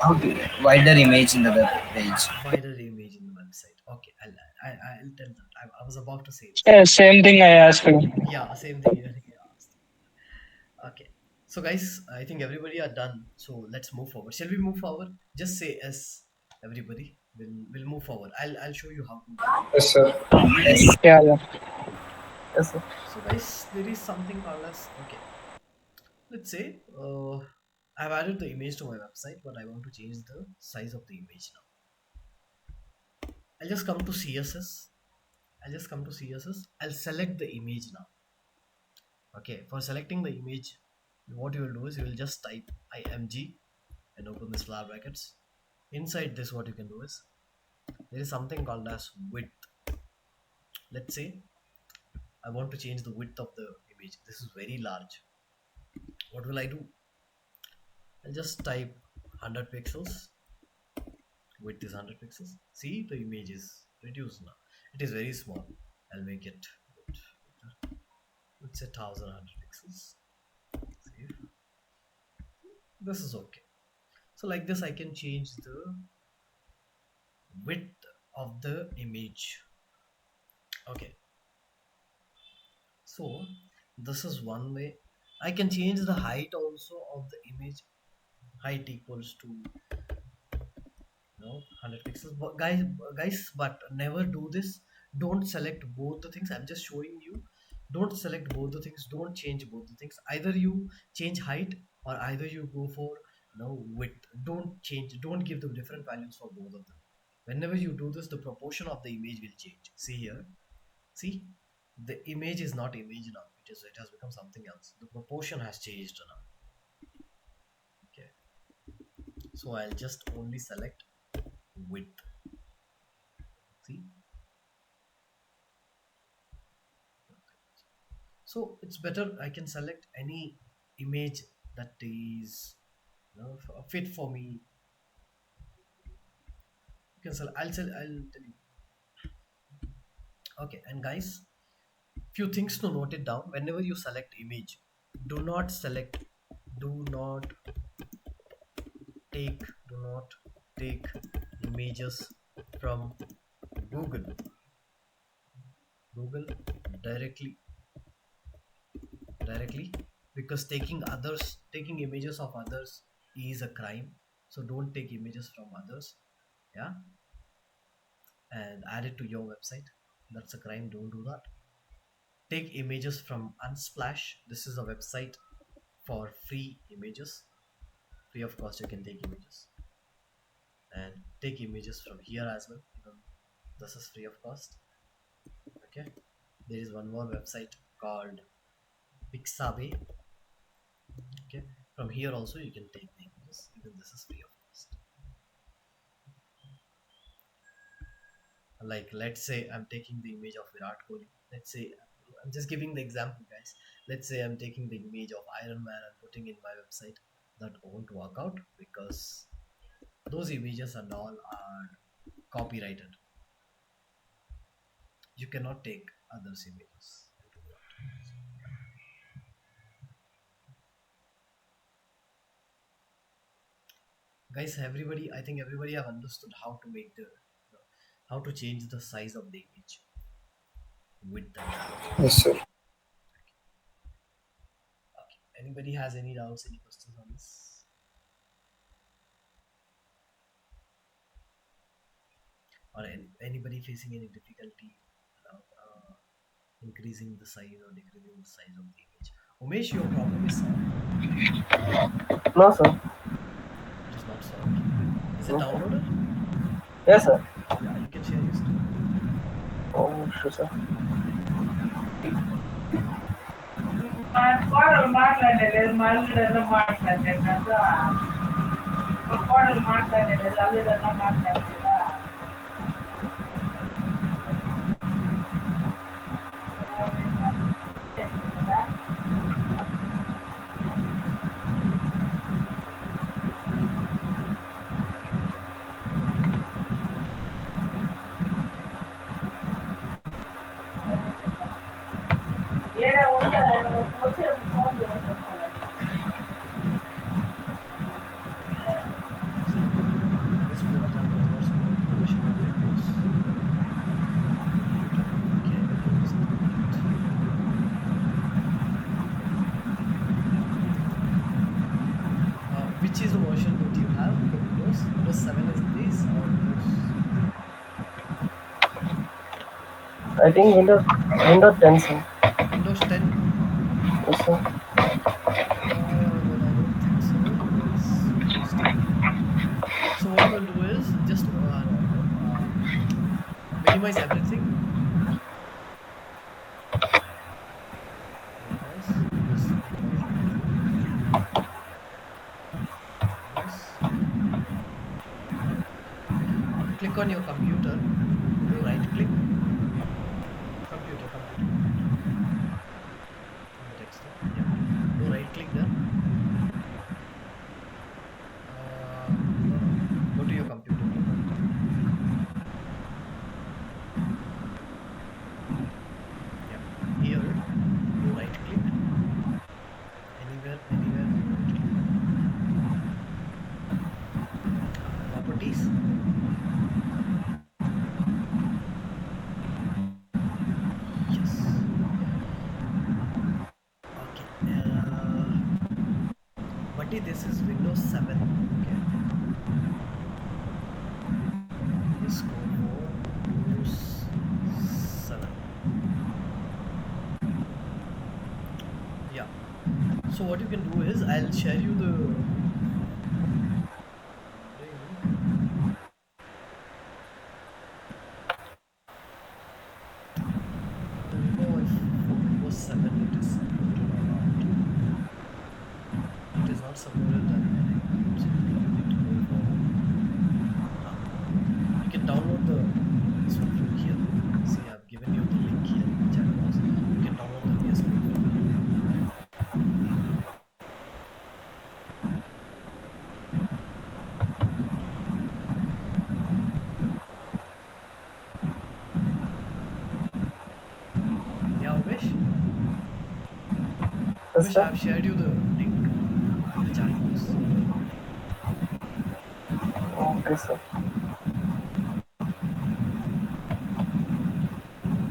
How to wider image in the web page? wider image in the website. Okay, I'll tell that. I was about to say this. Yeah, same thing I asked you. Yeah, same thing. You asked. Okay. So guys, I think everybody are done. So let's move forward. Shall we move forward? Just say yes, everybody. we'll move forward. I'll show you how to. Yes, sir. Yeah, yeah. Yes, sir. So guys, there is something called as, okay. Let's say I've added the image to my website, but I want to change the size of the image now. I'll just come to CSS. I'll select the image now. Okay, for selecting the image, what you will do is you will just type img and open the square brackets. Inside this, what you can do is there is something called as width. Let's say I want to change the width of the image. This is very large. What will I do? I'll just type 100 pixels. Width is 100 pixels. See, the image is reduced now. It is very small. I'll make it, let's say 1100 pixels. Save. This is okay. So like this, I can change the width of the image. Okay. So this is one way. I can change the height also of the image. Height equals to 100 pixels. But guys, but never do this. Don't select both the things. I'm just showing you. Don't select both the things. Don't change both the things. Either you change height or either you go for width. Don't change. Don't give them different values for both of them. Whenever you do this, the proportion of the image will change. See here. See, the image is not image now. It has become something else. The proportion has changed now. Okay. So I'll just only select width. See. So it's better I can select any image that is fit for me. You can select. I'll tell you. Okay, and guys, few things to note it down. Whenever you select image, do not take images from Google directly, because taking images of others is a crime. So don't take images from others, yeah, and add it to your website. That's a crime. Don't do that. Take images from Unsplash. This is a website for free images. Free of cost, you can take images, and take images from here as well. Even this is free of cost. Okay, there is one more website called Pixabay. Okay, from here also you can take the images. Even this is free of cost. Like, let's say I'm taking the image of Virat Kohli. Let's say I'm just giving the example, guys. Let's say I'm taking the image of Iron Man and putting in my website. That won't work out because those images and all are copyrighted. You cannot take others' images. Guys, I think everybody have understood how to make how to change the size of the image with the Yes, sir. okay. Anybody has any doubts, any questions on this? Or anybody facing any difficulty increasing the size or decreasing the size of the image? Umesh, your problem is solved? No, sir. It is not solved. Is it downloaded? Yes, sir. Yeah, you can share your screen. Oh, sure, sir. This program covers more information on Windows, computer, okay, Windows internet. Which is the version that you have for Windows? Windows 7 is this or Windows I think Windows 10, sir. Windows 10. Yes, sir. Well, I don't think so. It's Windows 10. So what you can do is just minimize everything. Just minimize everything. Minimize. Okay. Click on your computer. Do right click. Computer. On the desktop. Yeah. Do right click there. No. Go to your computer. Click on your computer. Yeah. Here, do right click. Anywhere, do right click. Properties. Yes. Okay. Buddy, this is Windows 7. Okay. Please go for Windows 7. Yeah. So what you can do is I'll share you the link. I don't know if for Windows 7 it is supported or not. It is not supported, then I don't think you need to go for. You can download this one from here. See, I've given you the link here in the chat box. You can download the VS Code from here. Yeah, Umesh? Yes, Umesh, sir. I've shared you the link in the chat box. Okay, sir.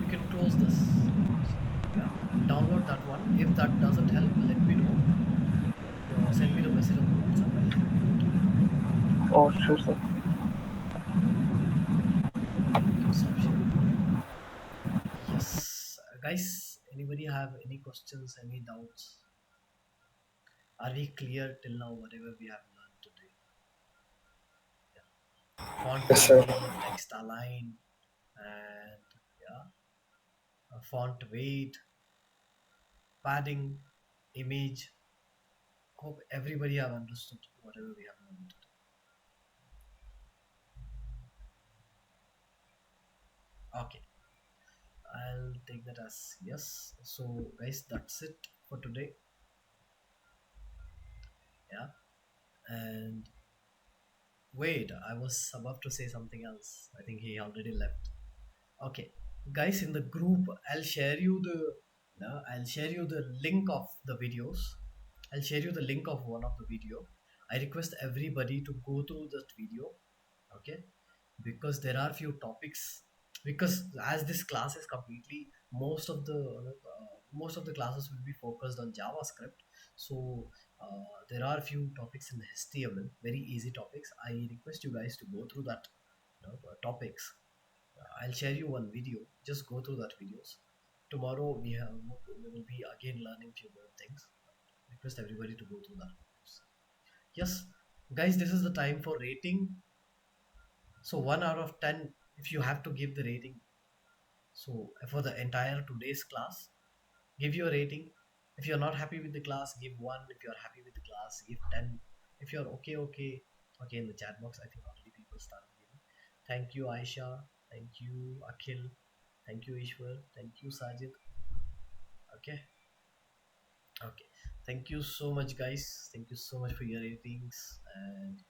You can close this. Yeah, download that one. If that doesn't help, let me know. Send me the message on the WhatsApp. I'll help you out. Oh, sure, sir. You can stop sharing now. Yes, guys. Anybody have any questions? Any doubts? Are we clear till now? Whatever we have learned today. Font Yes, sir. family, text align, and yeah, font weight, padding, image. Hope everybody have understood whatever we have learned today. Okay, I'll take that as yes. So guys, that's it for today. Yeah, and wait, I was about to say something else. I think he already left. Okay, guys, in the group, I'll share you the link of the videos. I'll share you the link of one of the video. I request everybody to go through that video, okay? Because there are few topics. Because as this class is completely most of the classes will be focused on JavaScript. So there are few topics in HTML, very easy topics. I request you guys to go through that topics. I'll share you one video. Just go through that videos. Tomorrow we will be again learning few more things. Request everybody to go through that videos. Yes, guys, this is the time for rating. So 1 out of 10, if you have to give the rating. So for the entire today's class, give your rating. If you're not happy with the class, give 1. If you're happy with the class, give 10. If you're okay in the chat box. I think already people started giving. Thank you, Aisha. Thank you, Akhil. Thank you, Ishwar. Thank you, Sajid. Okay. Okay. Thank you so much, guys. Thank you so much for your ratings. And